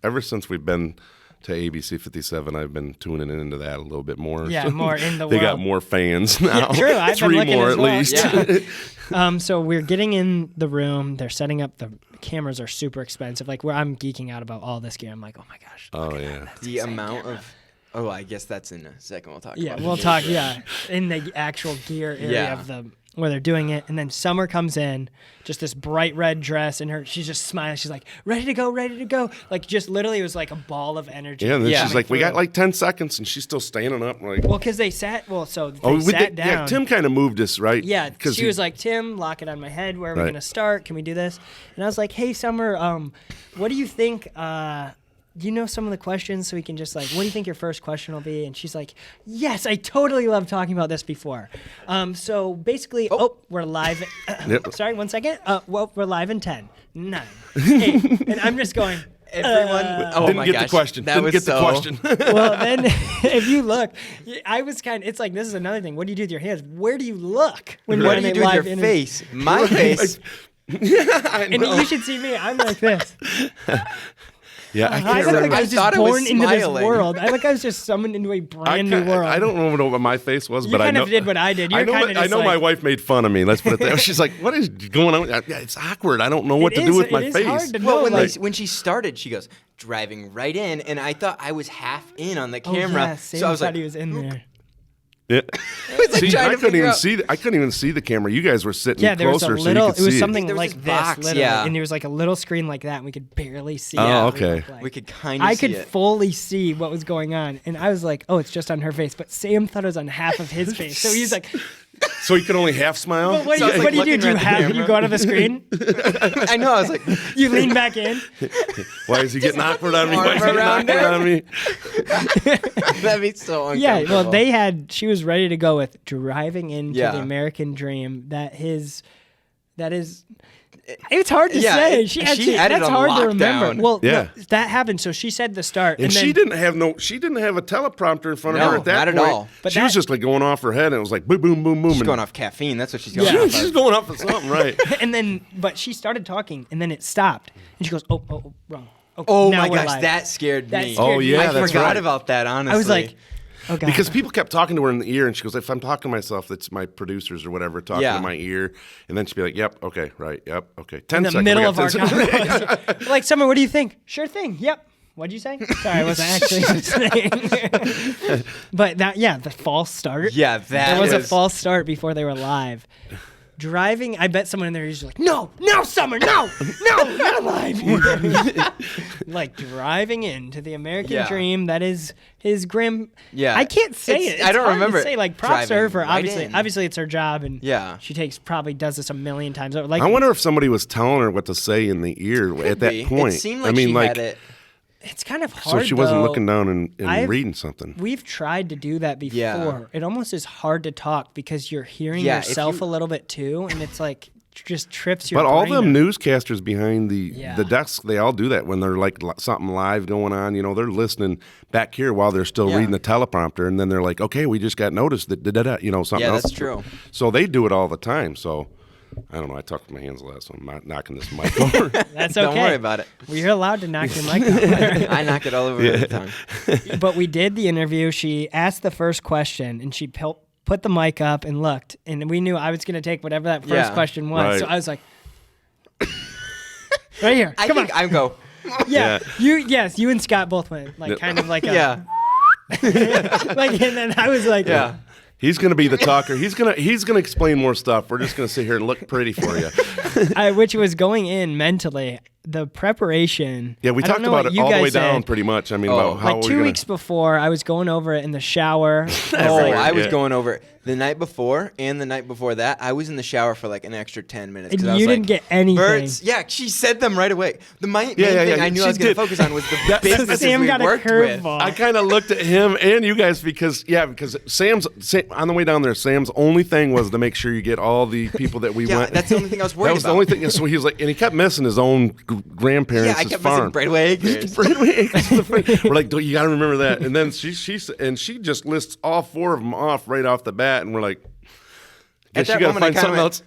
[SPEAKER 2] Ever since we've been to ABC 57, I've been tuning into that a little bit more.
[SPEAKER 1] Yeah, more in the
[SPEAKER 2] They
[SPEAKER 1] world.
[SPEAKER 2] got more fans now.
[SPEAKER 1] True, I've been
[SPEAKER 2] 3
[SPEAKER 1] looking
[SPEAKER 2] more
[SPEAKER 1] as
[SPEAKER 2] at
[SPEAKER 1] well.
[SPEAKER 2] least.
[SPEAKER 1] Yeah. So we're getting in the room. They're setting up. The cameras are super expensive. Like where I'm geeking out about all this gear. I'm like, oh my gosh.
[SPEAKER 2] Oh yeah.
[SPEAKER 3] The amount of. Oh, I guess that's in a second. We'll talk.
[SPEAKER 1] Yeah,
[SPEAKER 3] about
[SPEAKER 1] we'll
[SPEAKER 3] it.
[SPEAKER 1] talk. Yeah, in the actual gear area
[SPEAKER 3] Yeah.
[SPEAKER 1] of the where they're doing it, and then Summer comes in, just this bright red dress, and she's just smiling. She's like, ready to go, ready to go. Like just literally, it was like a ball of energy.
[SPEAKER 2] Yeah, and then
[SPEAKER 3] Yeah.
[SPEAKER 2] she's like, we got
[SPEAKER 1] through.
[SPEAKER 2] like 10 seconds, and she's still standing up. Like,
[SPEAKER 1] Well, because they sat. Well, so they
[SPEAKER 2] we
[SPEAKER 1] sat
[SPEAKER 2] did-
[SPEAKER 1] down.
[SPEAKER 2] Yeah, Tim kind of moved us, right?
[SPEAKER 1] Yeah,
[SPEAKER 2] because
[SPEAKER 1] she was like, Tim, lock it on my head. Where are we
[SPEAKER 2] Right.
[SPEAKER 1] going to start? Can we do this? And I was like, hey, Summer, what do you think? Do you know some of the questions so we can just like, what do you think your first question will be? And she's like, yes, I totally love talking about this before. So basically, we're live.
[SPEAKER 2] Yep.
[SPEAKER 1] Sorry, 1 second. Well, we're live in 10, 9, 8. And I'm just going,
[SPEAKER 3] Everyone. Oh
[SPEAKER 2] didn't
[SPEAKER 3] my
[SPEAKER 2] get
[SPEAKER 3] gosh.
[SPEAKER 2] the question.
[SPEAKER 3] That
[SPEAKER 2] Didn't
[SPEAKER 3] was
[SPEAKER 2] get the
[SPEAKER 3] so-
[SPEAKER 2] question.
[SPEAKER 1] well, then if you look, I was kind of, it's like, this is another thing. What do you do with your hands? Where do you look when
[SPEAKER 3] What
[SPEAKER 1] you're
[SPEAKER 3] do you
[SPEAKER 1] in
[SPEAKER 3] do
[SPEAKER 1] a
[SPEAKER 3] with your
[SPEAKER 1] live interview?
[SPEAKER 3] face? My face.
[SPEAKER 2] I
[SPEAKER 1] And
[SPEAKER 2] know.
[SPEAKER 1] you should see me. I'm like this.
[SPEAKER 2] Yeah, I
[SPEAKER 1] I
[SPEAKER 2] can't
[SPEAKER 1] felt
[SPEAKER 2] remember.
[SPEAKER 1] like I was
[SPEAKER 3] thought
[SPEAKER 1] just
[SPEAKER 3] I was
[SPEAKER 1] born into this
[SPEAKER 3] smiling.
[SPEAKER 1] world. I like I was just summoned into a brand new world.
[SPEAKER 2] I don't know what my face was,
[SPEAKER 1] You
[SPEAKER 2] but I
[SPEAKER 1] kind
[SPEAKER 2] know.
[SPEAKER 1] of did what I did. You're
[SPEAKER 2] I know,
[SPEAKER 1] kind of
[SPEAKER 2] I
[SPEAKER 1] just
[SPEAKER 2] know my
[SPEAKER 1] like,
[SPEAKER 2] wife made fun of me. Let's put it there. She's like, "What is going on?" Yeah, it's awkward. I don't know what
[SPEAKER 1] It
[SPEAKER 2] to do
[SPEAKER 1] is-
[SPEAKER 2] with my
[SPEAKER 1] it is
[SPEAKER 2] face.
[SPEAKER 1] hard to
[SPEAKER 3] Well,
[SPEAKER 1] know, like-
[SPEAKER 3] when she started, she goes driving right in, and I thought I was half in on the
[SPEAKER 1] Oh,
[SPEAKER 3] camera.
[SPEAKER 1] yeah, Sam
[SPEAKER 3] so I was
[SPEAKER 1] thought
[SPEAKER 3] like,
[SPEAKER 1] he was in there.
[SPEAKER 2] Yeah.
[SPEAKER 3] was like
[SPEAKER 2] See,
[SPEAKER 3] trying
[SPEAKER 2] I
[SPEAKER 3] to
[SPEAKER 2] couldn't
[SPEAKER 3] figure
[SPEAKER 2] even
[SPEAKER 3] out-
[SPEAKER 2] see. I couldn't even see the camera. You guys were sitting
[SPEAKER 1] Yeah, there was
[SPEAKER 2] closer,
[SPEAKER 1] a
[SPEAKER 2] so
[SPEAKER 1] little.
[SPEAKER 2] you
[SPEAKER 1] It
[SPEAKER 2] could
[SPEAKER 1] was
[SPEAKER 2] see
[SPEAKER 1] something
[SPEAKER 3] There was
[SPEAKER 1] like
[SPEAKER 3] this
[SPEAKER 1] this,
[SPEAKER 3] box,
[SPEAKER 1] literally,
[SPEAKER 3] yeah.
[SPEAKER 1] and there was like a little screen like that, and we could barely see.
[SPEAKER 2] Oh,
[SPEAKER 1] what it
[SPEAKER 2] okay.
[SPEAKER 1] looked like.
[SPEAKER 3] we could kind of
[SPEAKER 1] I
[SPEAKER 3] see
[SPEAKER 1] could
[SPEAKER 3] it.
[SPEAKER 1] fully see what was going on, and I was like, "Oh, it's just on her face." But Sam thought it was on half of his face, so he's like,
[SPEAKER 2] So you could only half smile.
[SPEAKER 1] well, "What do
[SPEAKER 3] So I
[SPEAKER 1] you,
[SPEAKER 3] was,
[SPEAKER 1] what
[SPEAKER 3] like,
[SPEAKER 1] do you do? Do you
[SPEAKER 3] looking at the
[SPEAKER 1] have? You
[SPEAKER 3] camera.
[SPEAKER 1] go out of the screen?
[SPEAKER 3] I know. I was like,
[SPEAKER 1] You lean back in?
[SPEAKER 2] Why is he getting awkward on me? Why is he
[SPEAKER 3] arm
[SPEAKER 2] getting
[SPEAKER 3] around
[SPEAKER 2] awkward
[SPEAKER 3] her.
[SPEAKER 2] on me?
[SPEAKER 3] that'd be so uncomfortable.
[SPEAKER 1] Yeah, well, they had. She was ready to go with driving into
[SPEAKER 3] Yeah.
[SPEAKER 1] the American dream. That is. It's hard to
[SPEAKER 3] Yeah,
[SPEAKER 1] say.
[SPEAKER 3] she
[SPEAKER 1] She actually.
[SPEAKER 3] had it
[SPEAKER 1] That's
[SPEAKER 3] on
[SPEAKER 1] hard to remember.
[SPEAKER 3] lockdown.
[SPEAKER 1] Well,
[SPEAKER 2] Yeah.
[SPEAKER 1] no, that happened. So she said the start,
[SPEAKER 2] And
[SPEAKER 1] then,
[SPEAKER 2] she didn't have a teleprompter in front of
[SPEAKER 3] No,
[SPEAKER 2] her at that
[SPEAKER 3] not at
[SPEAKER 2] point.
[SPEAKER 3] all.
[SPEAKER 1] But
[SPEAKER 2] she was
[SPEAKER 1] that-
[SPEAKER 2] just like going off her head, and it was like boom, boom, boom, boom.
[SPEAKER 3] She's
[SPEAKER 2] and
[SPEAKER 3] going off caffeine. That's what she's going
[SPEAKER 1] Yeah.
[SPEAKER 3] off.
[SPEAKER 2] She's
[SPEAKER 3] of.
[SPEAKER 2] going off for something, right?
[SPEAKER 1] And then, but she started talking, and then it stopped, and she goes, "Oh, wrong."
[SPEAKER 3] Oh
[SPEAKER 1] now
[SPEAKER 3] my
[SPEAKER 1] we're
[SPEAKER 3] gosh,
[SPEAKER 1] live.
[SPEAKER 3] that scared
[SPEAKER 1] That
[SPEAKER 3] me.
[SPEAKER 1] scared
[SPEAKER 2] Oh,
[SPEAKER 1] me.
[SPEAKER 2] yeah,
[SPEAKER 3] I
[SPEAKER 2] that's
[SPEAKER 3] forgot
[SPEAKER 2] right.
[SPEAKER 3] about that. Honestly,
[SPEAKER 1] I was like, "Oh God."
[SPEAKER 2] Because people kept talking to her in the ear, and she goes, "If I'm talking to myself, that's my producers or whatever talking
[SPEAKER 3] Yeah.
[SPEAKER 2] to my ear." And then she'd be like, "Yep, okay, right, yep, okay." 10
[SPEAKER 1] in the
[SPEAKER 2] seconds.
[SPEAKER 1] middle
[SPEAKER 2] we
[SPEAKER 1] of
[SPEAKER 2] got
[SPEAKER 1] our
[SPEAKER 2] 10 seconds.
[SPEAKER 1] conversation. Like, Summer, what do you think? Sure thing. Yep. What'd you say? Sorry, I wasn't actually listening. But that, yeah, the false start.
[SPEAKER 3] Yeah, that
[SPEAKER 1] there was a
[SPEAKER 3] was-
[SPEAKER 1] false start before they were live. Driving, I bet someone in there is like, no, Summer, no, not live. Like driving into the American
[SPEAKER 3] Yeah.
[SPEAKER 1] dream. That is his grim.
[SPEAKER 3] Yeah.
[SPEAKER 1] I can't say
[SPEAKER 3] It's-
[SPEAKER 1] it. It's
[SPEAKER 3] I don't
[SPEAKER 1] hard to
[SPEAKER 3] remember
[SPEAKER 1] say like props to
[SPEAKER 3] driving
[SPEAKER 1] her for
[SPEAKER 3] right
[SPEAKER 1] obviously.
[SPEAKER 3] in.
[SPEAKER 1] Obviously, it's her job, and
[SPEAKER 3] Yeah.
[SPEAKER 1] she probably does this a million times over. Like
[SPEAKER 2] I wonder if somebody was telling her what to say in the ear at that
[SPEAKER 3] Be.
[SPEAKER 2] point.
[SPEAKER 3] It seemed like
[SPEAKER 2] I mean,
[SPEAKER 3] she
[SPEAKER 2] like,
[SPEAKER 3] had it.
[SPEAKER 1] it's kind of
[SPEAKER 2] so
[SPEAKER 1] hard.
[SPEAKER 2] she wasn't
[SPEAKER 1] though.
[SPEAKER 2] looking down and
[SPEAKER 1] I've-
[SPEAKER 2] reading something.
[SPEAKER 1] We've tried to do that before.
[SPEAKER 3] Yeah.
[SPEAKER 1] It almost is hard to talk because you're hearing
[SPEAKER 3] Yeah, if
[SPEAKER 1] yourself
[SPEAKER 3] you-
[SPEAKER 1] a little bit too, and it's like just trips your
[SPEAKER 2] But all
[SPEAKER 1] brain
[SPEAKER 2] them
[SPEAKER 1] out.
[SPEAKER 2] newscasters behind the
[SPEAKER 1] Yeah.
[SPEAKER 2] desk, they all do that when they're like something live going on. You know, they're listening back here while they're still
[SPEAKER 3] Yeah.
[SPEAKER 2] reading the teleprompter, and then they're like, "Okay, we just got notice that you know something
[SPEAKER 3] Yeah,
[SPEAKER 2] else."
[SPEAKER 3] that's true.
[SPEAKER 2] So they do it all the time. So I don't know. I talked with my hands last, so I'm not knocking this mic over.
[SPEAKER 1] That's okay.
[SPEAKER 3] Don't worry about it.
[SPEAKER 1] Well, you're allowed to knock your mic out.
[SPEAKER 3] I knock it all over every time.
[SPEAKER 1] But we did the interview. She asked the first question, and she put the mic up and looked, and we knew I was going to take whatever that first
[SPEAKER 3] Yeah.
[SPEAKER 1] question was.
[SPEAKER 2] Right.
[SPEAKER 1] So I was like, right here.
[SPEAKER 3] I
[SPEAKER 1] Come
[SPEAKER 3] think
[SPEAKER 1] on.
[SPEAKER 3] I go.
[SPEAKER 1] Yeah. You and Scott both went like kind of like a
[SPEAKER 3] Yeah.
[SPEAKER 1] like, and then I was like,
[SPEAKER 3] Yeah.
[SPEAKER 2] He's gonna be the talker. He's gonna explain more stuff. We're just gonna sit here and look pretty for you.
[SPEAKER 1] which was going in mentally. The preparation.
[SPEAKER 2] Yeah, we
[SPEAKER 1] I don't
[SPEAKER 2] talked
[SPEAKER 1] know
[SPEAKER 2] about
[SPEAKER 1] what
[SPEAKER 2] it
[SPEAKER 1] you
[SPEAKER 2] all the
[SPEAKER 1] guys
[SPEAKER 2] way down,
[SPEAKER 1] said.
[SPEAKER 2] pretty much. I mean,
[SPEAKER 3] Oh.
[SPEAKER 2] about how
[SPEAKER 1] Like
[SPEAKER 2] we're
[SPEAKER 1] 2
[SPEAKER 2] gonna.
[SPEAKER 1] weeks before, I was going over it in the shower.
[SPEAKER 3] Oh,
[SPEAKER 2] Right.
[SPEAKER 3] I was
[SPEAKER 2] Yeah.
[SPEAKER 3] going over it. The night before and the night before that, I was in the shower for like an extra 10 minutes. 'cause
[SPEAKER 1] And
[SPEAKER 3] I was
[SPEAKER 1] you
[SPEAKER 3] like,
[SPEAKER 1] didn't get anything.
[SPEAKER 3] Birds. Yeah, she said them right away. The main
[SPEAKER 2] Yeah,
[SPEAKER 3] thing
[SPEAKER 2] yeah.
[SPEAKER 3] I knew I
[SPEAKER 2] She
[SPEAKER 3] was going
[SPEAKER 2] did.
[SPEAKER 3] to focus on was the
[SPEAKER 2] That-
[SPEAKER 3] businesses
[SPEAKER 1] Sam
[SPEAKER 3] we
[SPEAKER 1] got a
[SPEAKER 3] worked with.
[SPEAKER 1] curveball.
[SPEAKER 2] I kind of looked at him and you guys because Sam's on the way down there. Sam's only thing was to make sure you get all the people that we
[SPEAKER 3] Yeah,
[SPEAKER 2] went.
[SPEAKER 3] that's the only thing I was worried
[SPEAKER 2] That was
[SPEAKER 3] about.
[SPEAKER 2] the only thing. So he was like, and he kept missing his own grandparents'
[SPEAKER 3] Yeah, I kept
[SPEAKER 2] farm.
[SPEAKER 3] missing Braidway Acres.
[SPEAKER 2] We're like, you got to remember that. And then she just lists all 4 of them off right off the bat, and we're like,
[SPEAKER 3] at that
[SPEAKER 2] you gotta
[SPEAKER 3] moment,
[SPEAKER 2] find something else.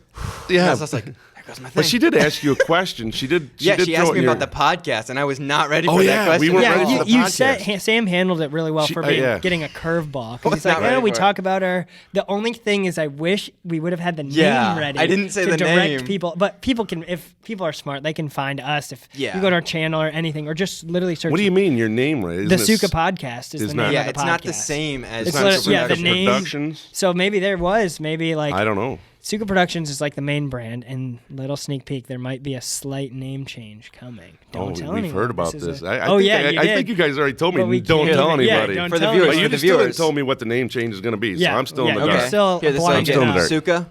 [SPEAKER 2] Yeah.
[SPEAKER 3] I was just like, there goes my thing.
[SPEAKER 2] But she did ask you a question. She did
[SPEAKER 3] she asked
[SPEAKER 2] throw
[SPEAKER 3] me
[SPEAKER 2] in
[SPEAKER 3] about
[SPEAKER 2] your-
[SPEAKER 3] the podcast, and I was not ready
[SPEAKER 2] Oh,
[SPEAKER 3] for
[SPEAKER 2] yeah,
[SPEAKER 3] that question.
[SPEAKER 2] we weren't ready
[SPEAKER 1] Yeah,
[SPEAKER 2] for the
[SPEAKER 1] you
[SPEAKER 2] podcast.
[SPEAKER 1] said Sam handled it really well for getting a curveball.
[SPEAKER 3] I was
[SPEAKER 1] He's like,
[SPEAKER 3] not ready
[SPEAKER 1] we
[SPEAKER 3] for it.
[SPEAKER 1] talk about her. The only thing is, I wish we would have had the
[SPEAKER 3] Yeah,
[SPEAKER 1] name ready.
[SPEAKER 3] I didn't say
[SPEAKER 1] to
[SPEAKER 3] the
[SPEAKER 1] direct
[SPEAKER 3] name.
[SPEAKER 1] people, but people can. If people are smart, they can find us. If
[SPEAKER 3] Yeah.
[SPEAKER 1] you go to our channel or anything, or just literally search.
[SPEAKER 2] What do you mean your name, right?
[SPEAKER 1] The Suka Podcast is
[SPEAKER 2] is
[SPEAKER 1] the
[SPEAKER 2] not-
[SPEAKER 1] name
[SPEAKER 3] Yeah,
[SPEAKER 1] of the
[SPEAKER 3] it's
[SPEAKER 1] podcast.
[SPEAKER 3] not the same as
[SPEAKER 1] It's
[SPEAKER 2] It's not
[SPEAKER 1] lit-
[SPEAKER 3] Suka
[SPEAKER 1] yeah, the
[SPEAKER 2] Suka
[SPEAKER 1] name-
[SPEAKER 2] Productions?
[SPEAKER 1] So maybe there was like
[SPEAKER 2] I don't know.
[SPEAKER 1] Suka Productions is like the main brand, and little sneak peek, there might be a slight name change coming. Don't tell anyone.
[SPEAKER 2] We've heard about
[SPEAKER 1] is
[SPEAKER 2] this.
[SPEAKER 1] a-
[SPEAKER 2] I
[SPEAKER 1] oh
[SPEAKER 2] think
[SPEAKER 1] yeah,
[SPEAKER 2] I think you guys already told me.
[SPEAKER 1] But we
[SPEAKER 2] Don't
[SPEAKER 1] can't
[SPEAKER 2] tell
[SPEAKER 1] even- yeah,
[SPEAKER 2] anybody.
[SPEAKER 1] don't
[SPEAKER 3] For the
[SPEAKER 1] tell
[SPEAKER 3] viewers,
[SPEAKER 2] But
[SPEAKER 1] anyone.
[SPEAKER 2] you
[SPEAKER 3] the
[SPEAKER 2] just still didn't
[SPEAKER 3] viewers.
[SPEAKER 2] tell me what the name change is going to be.
[SPEAKER 1] Yeah,
[SPEAKER 2] So I'm still in the
[SPEAKER 1] yeah,
[SPEAKER 2] dark.
[SPEAKER 1] you're still
[SPEAKER 3] Here, this is
[SPEAKER 1] blind
[SPEAKER 3] like
[SPEAKER 2] still in the
[SPEAKER 1] enough.
[SPEAKER 2] dark.
[SPEAKER 3] Suka.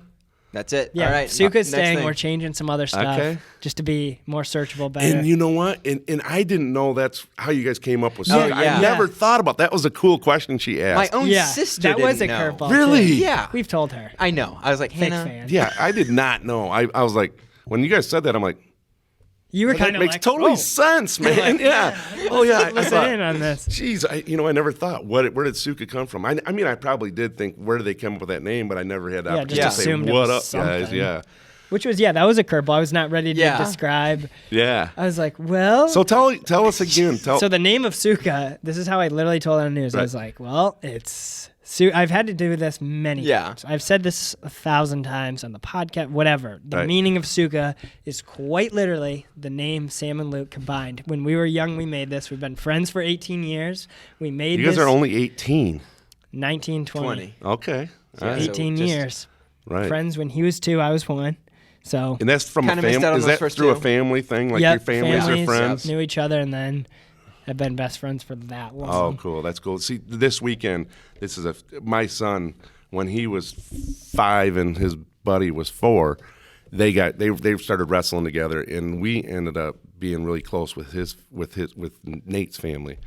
[SPEAKER 3] That's it.
[SPEAKER 1] Yeah,
[SPEAKER 3] All right.
[SPEAKER 1] Suka's
[SPEAKER 3] next
[SPEAKER 1] staying.
[SPEAKER 3] thing.
[SPEAKER 1] We're changing some other stuff
[SPEAKER 2] Okay.
[SPEAKER 1] just to be more searchable, better.
[SPEAKER 2] And you know what? And I didn't know that's how you guys came up with
[SPEAKER 3] Oh,
[SPEAKER 2] Suka.
[SPEAKER 3] yeah.
[SPEAKER 2] I never thought about that. Was a cool question she asked.
[SPEAKER 3] My own
[SPEAKER 1] yeah,
[SPEAKER 3] sister
[SPEAKER 1] that was a
[SPEAKER 3] didn't know.
[SPEAKER 1] curveball.
[SPEAKER 2] Really?
[SPEAKER 1] too.
[SPEAKER 3] Yeah.
[SPEAKER 1] We've told her.
[SPEAKER 3] I know. I was like,
[SPEAKER 1] Fake
[SPEAKER 3] Hannah.
[SPEAKER 1] fan.
[SPEAKER 2] Yeah, I did not know. I was like, when you guys said that, I'm like,
[SPEAKER 1] You were
[SPEAKER 2] that
[SPEAKER 1] kind of
[SPEAKER 2] makes
[SPEAKER 1] like,
[SPEAKER 2] totally
[SPEAKER 1] oh,
[SPEAKER 2] sense, man. Yeah. Oh yeah. I
[SPEAKER 1] listen
[SPEAKER 2] thought,
[SPEAKER 1] in on this.
[SPEAKER 2] Geez, I never thought where did Suka come from? I mean, I probably did think where did they come up with that name, but I never had the
[SPEAKER 1] Yeah,
[SPEAKER 2] opportunity
[SPEAKER 1] just
[SPEAKER 2] to say
[SPEAKER 1] assumed it
[SPEAKER 2] what
[SPEAKER 1] was
[SPEAKER 2] up, guys.
[SPEAKER 1] something.
[SPEAKER 2] Yeah,
[SPEAKER 1] Which was that was a curveball. I was not ready to
[SPEAKER 3] Yeah.
[SPEAKER 1] describe.
[SPEAKER 2] yeah.
[SPEAKER 1] I was like, well.
[SPEAKER 2] So tell us again.
[SPEAKER 1] So the name of Suka, this is how I literally told on the news. I
[SPEAKER 2] Right.
[SPEAKER 1] was like, well, it's I've had to do this many times. I've said this 1,000 times on the podcast, whatever. The
[SPEAKER 2] Right.
[SPEAKER 1] meaning of Suka is quite literally the name Sam and Luke combined. When we were young, we made this. We've been friends for 18 years. We made
[SPEAKER 2] you
[SPEAKER 1] this
[SPEAKER 2] guys are only 18.
[SPEAKER 1] 19, 20.
[SPEAKER 2] Okay. All
[SPEAKER 3] Yeah,
[SPEAKER 2] right.
[SPEAKER 3] so
[SPEAKER 1] 18
[SPEAKER 3] just-
[SPEAKER 1] years.
[SPEAKER 2] Right.
[SPEAKER 1] Friends when he was 2, I was 1. So
[SPEAKER 2] And that's from a
[SPEAKER 3] Kinda missed out
[SPEAKER 2] family.
[SPEAKER 3] on
[SPEAKER 2] Is
[SPEAKER 3] those
[SPEAKER 2] that
[SPEAKER 3] first
[SPEAKER 2] through a
[SPEAKER 3] two.
[SPEAKER 2] family thing? Like
[SPEAKER 1] yep,
[SPEAKER 2] your families
[SPEAKER 1] families
[SPEAKER 2] are friends?
[SPEAKER 1] knew each other and then have been best friends for that long.
[SPEAKER 2] Oh, cool. That's cool. See, this weekend, this is my son, when he was 5 and his buddy was 4, they started wrestling together, and we ended up being really close with Nate's family.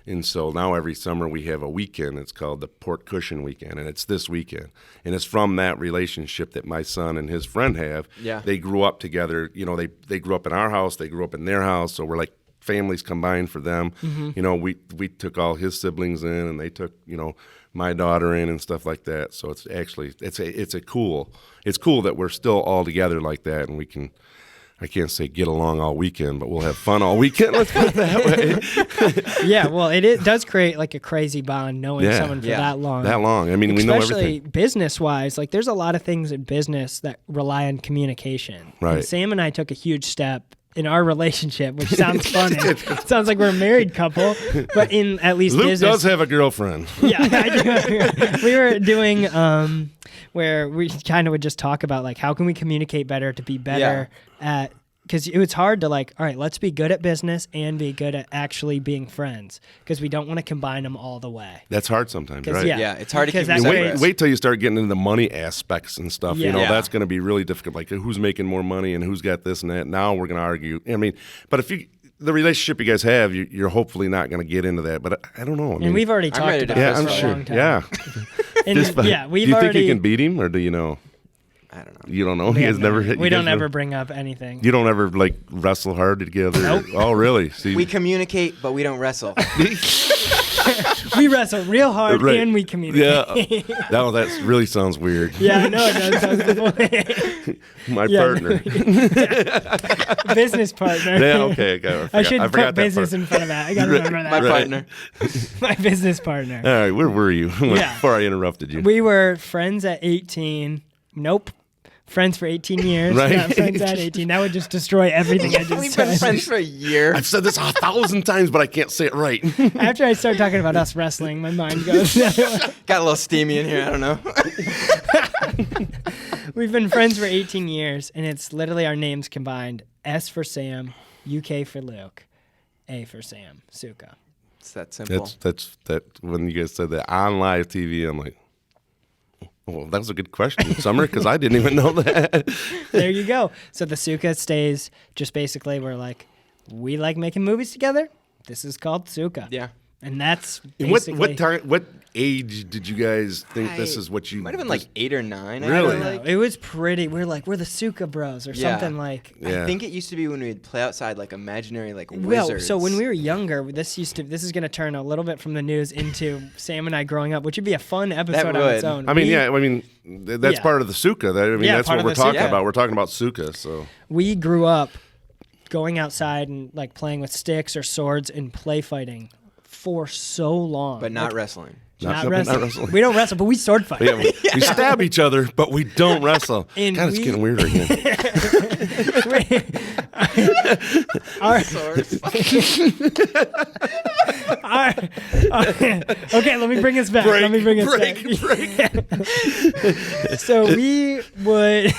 [SPEAKER 2] And so now every summer we have a weekend. It's called the Port Cushion Weekend, and it's this weekend. And it's from that relationship that my son and his friend have.
[SPEAKER 3] Yeah.
[SPEAKER 2] They grew up together. You know, they grew up in our house. They grew up in their house. So we're like families combined for them.
[SPEAKER 1] Mm-hmm.
[SPEAKER 2] You know, we took all his siblings in, and they took, you know, my daughter in and stuff like that. So it's actually it's cool that we're still all together like that, and we can. I can't say get along all weekend, but we'll have fun all weekend. Let's put it that way.
[SPEAKER 1] Yeah, well, it does create like a crazy bond knowing
[SPEAKER 2] Yeah.
[SPEAKER 1] someone for
[SPEAKER 3] Yeah.
[SPEAKER 1] that long.
[SPEAKER 2] That long. I mean, we know
[SPEAKER 1] Especially
[SPEAKER 2] everything.
[SPEAKER 1] business-wise, like there's a lot of things in business that rely on communication.
[SPEAKER 2] Right.
[SPEAKER 1] And Sam and I took a huge step in our relationship, which sounds funny. It sounds like we're a married couple, but in at least
[SPEAKER 2] Luke
[SPEAKER 1] business.
[SPEAKER 2] does have a girlfriend.
[SPEAKER 1] Yeah, I do. We were doing where we kind of would just talk about like how can we communicate better to be better at. Because it was hard to like, all right, let's be good at business and be good at actually being friends. Because we don't want to combine them all the way.
[SPEAKER 2] That's hard sometimes,
[SPEAKER 1] 'Cause,
[SPEAKER 2] right?
[SPEAKER 3] Yeah, it's hard to
[SPEAKER 1] Because
[SPEAKER 3] keep
[SPEAKER 1] that's
[SPEAKER 3] them
[SPEAKER 1] great.
[SPEAKER 3] separate.
[SPEAKER 2] Wait till you start getting into the money aspects and stuff.
[SPEAKER 1] Yeah.
[SPEAKER 2] You know,
[SPEAKER 3] Yeah.
[SPEAKER 2] that's going to be really difficult. Like who's making more money and who's got this and that. Now we're going to argue. I mean, but if the relationship you guys have, you're hopefully not going to get into that. But I don't know. I mean,
[SPEAKER 1] And we've already
[SPEAKER 3] I'm
[SPEAKER 1] talked
[SPEAKER 3] ready to
[SPEAKER 1] about
[SPEAKER 2] yeah,
[SPEAKER 1] this
[SPEAKER 2] I'm
[SPEAKER 1] for a
[SPEAKER 2] sure.
[SPEAKER 1] long time.
[SPEAKER 2] Yeah.
[SPEAKER 1] And yeah,
[SPEAKER 2] do
[SPEAKER 1] we've
[SPEAKER 2] you think
[SPEAKER 1] already.
[SPEAKER 2] you can beat him, or do you know?
[SPEAKER 3] I don't know.
[SPEAKER 2] You don't know.
[SPEAKER 1] we
[SPEAKER 2] He
[SPEAKER 1] have
[SPEAKER 2] has never
[SPEAKER 1] no-
[SPEAKER 2] hit.
[SPEAKER 1] We
[SPEAKER 2] you
[SPEAKER 1] don't
[SPEAKER 2] guys
[SPEAKER 1] ever
[SPEAKER 2] don't-
[SPEAKER 1] bring up anything.
[SPEAKER 2] You don't ever like wrestle hard together.
[SPEAKER 1] Nope.
[SPEAKER 2] Oh, really? See,
[SPEAKER 3] We communicate, but we don't wrestle.
[SPEAKER 1] We wrestle real hard
[SPEAKER 2] Right.
[SPEAKER 1] and we communicate.
[SPEAKER 2] yeah. That really sounds weird.
[SPEAKER 1] Yeah, I know it does. That was the point.
[SPEAKER 2] My
[SPEAKER 1] Yeah,
[SPEAKER 2] partner.
[SPEAKER 1] Business partner.
[SPEAKER 2] Yeah. Okay.
[SPEAKER 1] I should
[SPEAKER 2] forgot
[SPEAKER 1] put
[SPEAKER 2] that
[SPEAKER 1] business
[SPEAKER 2] part.
[SPEAKER 1] in front of that. I gotta remember that.
[SPEAKER 3] My
[SPEAKER 2] Right.
[SPEAKER 3] partner.
[SPEAKER 1] My business partner.
[SPEAKER 2] All right. Where were you
[SPEAKER 1] Yeah.
[SPEAKER 2] before I interrupted you?
[SPEAKER 1] We were friends at 18. Nope. Friends for 18 years.
[SPEAKER 2] Right.
[SPEAKER 1] Not friends at 18. That would just destroy everything I just
[SPEAKER 3] We've been
[SPEAKER 1] said.
[SPEAKER 3] friends for a year.
[SPEAKER 2] I've said this 1,000 times, but I can't say it right.
[SPEAKER 1] After I start talking about us wrestling, my mind goes.
[SPEAKER 3] Got a little steamy in here. I don't know.
[SPEAKER 1] We've been friends for 18 years, and it's literally our names combined. S for Sam, UK for Luke, A for Sam, Suka.
[SPEAKER 3] It's that simple.
[SPEAKER 2] That's when you guys said that on live TV, I'm like, well, that was a good question, Summer, because I didn't even know that.
[SPEAKER 1] There you go. So the Suka stays just basically we're like, we like making movies together. This is called Suka.
[SPEAKER 3] Yeah.
[SPEAKER 1] And that's
[SPEAKER 2] And
[SPEAKER 1] basically...
[SPEAKER 2] what age did you guys think this is what you...
[SPEAKER 3] Might have been like 8 or 9.
[SPEAKER 2] Really?
[SPEAKER 3] I feel like.
[SPEAKER 1] It was pretty... We're the Suka Bros or something like...
[SPEAKER 2] Yeah.
[SPEAKER 3] I think it used to be when we'd play outside like imaginary like
[SPEAKER 1] Well,
[SPEAKER 3] wizards.
[SPEAKER 1] so when we were younger, this is going to turn a little bit from the news into Sam and I growing up, which would be a fun episode on its own.
[SPEAKER 2] I mean, that's part of the Suka. That's
[SPEAKER 1] part
[SPEAKER 2] what
[SPEAKER 1] of
[SPEAKER 2] we're
[SPEAKER 1] the
[SPEAKER 2] talking
[SPEAKER 1] Suka.
[SPEAKER 2] about. We're talking about Suka. So
[SPEAKER 1] We grew up going outside and like playing with sticks or swords and play fighting for so long.
[SPEAKER 3] but not wrestling.
[SPEAKER 1] Not wrestling. We don't wrestle, but we sword fight.
[SPEAKER 2] yeah, we stab each other, but we don't wrestle.
[SPEAKER 1] And
[SPEAKER 2] God, it's getting weirder again.
[SPEAKER 1] Okay, let me bring us back. So we would...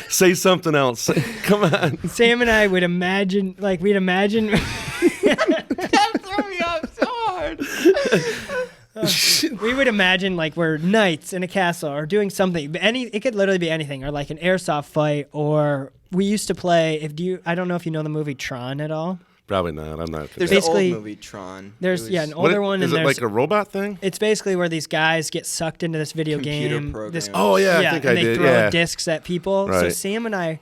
[SPEAKER 2] Say something else. Come on.
[SPEAKER 1] Sam and I would imagine, we'd imagine...
[SPEAKER 3] That threw me off so hard.
[SPEAKER 1] We would imagine like we're knights in a castle or doing something. It could literally be anything, or like an airsoft fight, or we used to play. I don't know if you know the movie Tron at all.
[SPEAKER 2] Probably not. I'm not.
[SPEAKER 3] There's
[SPEAKER 1] Basically,
[SPEAKER 3] an old movie Tron.
[SPEAKER 1] There's an older one.
[SPEAKER 2] Is
[SPEAKER 1] and
[SPEAKER 2] it like a robot thing?
[SPEAKER 1] It's basically where these guys get sucked into this video
[SPEAKER 3] Computer
[SPEAKER 1] game.
[SPEAKER 3] programs.
[SPEAKER 2] Oh yeah, I think
[SPEAKER 1] and
[SPEAKER 2] I
[SPEAKER 1] they
[SPEAKER 2] did.
[SPEAKER 1] throw
[SPEAKER 2] Yeah.
[SPEAKER 1] discs at people. So
[SPEAKER 2] Right.
[SPEAKER 1] Sam and I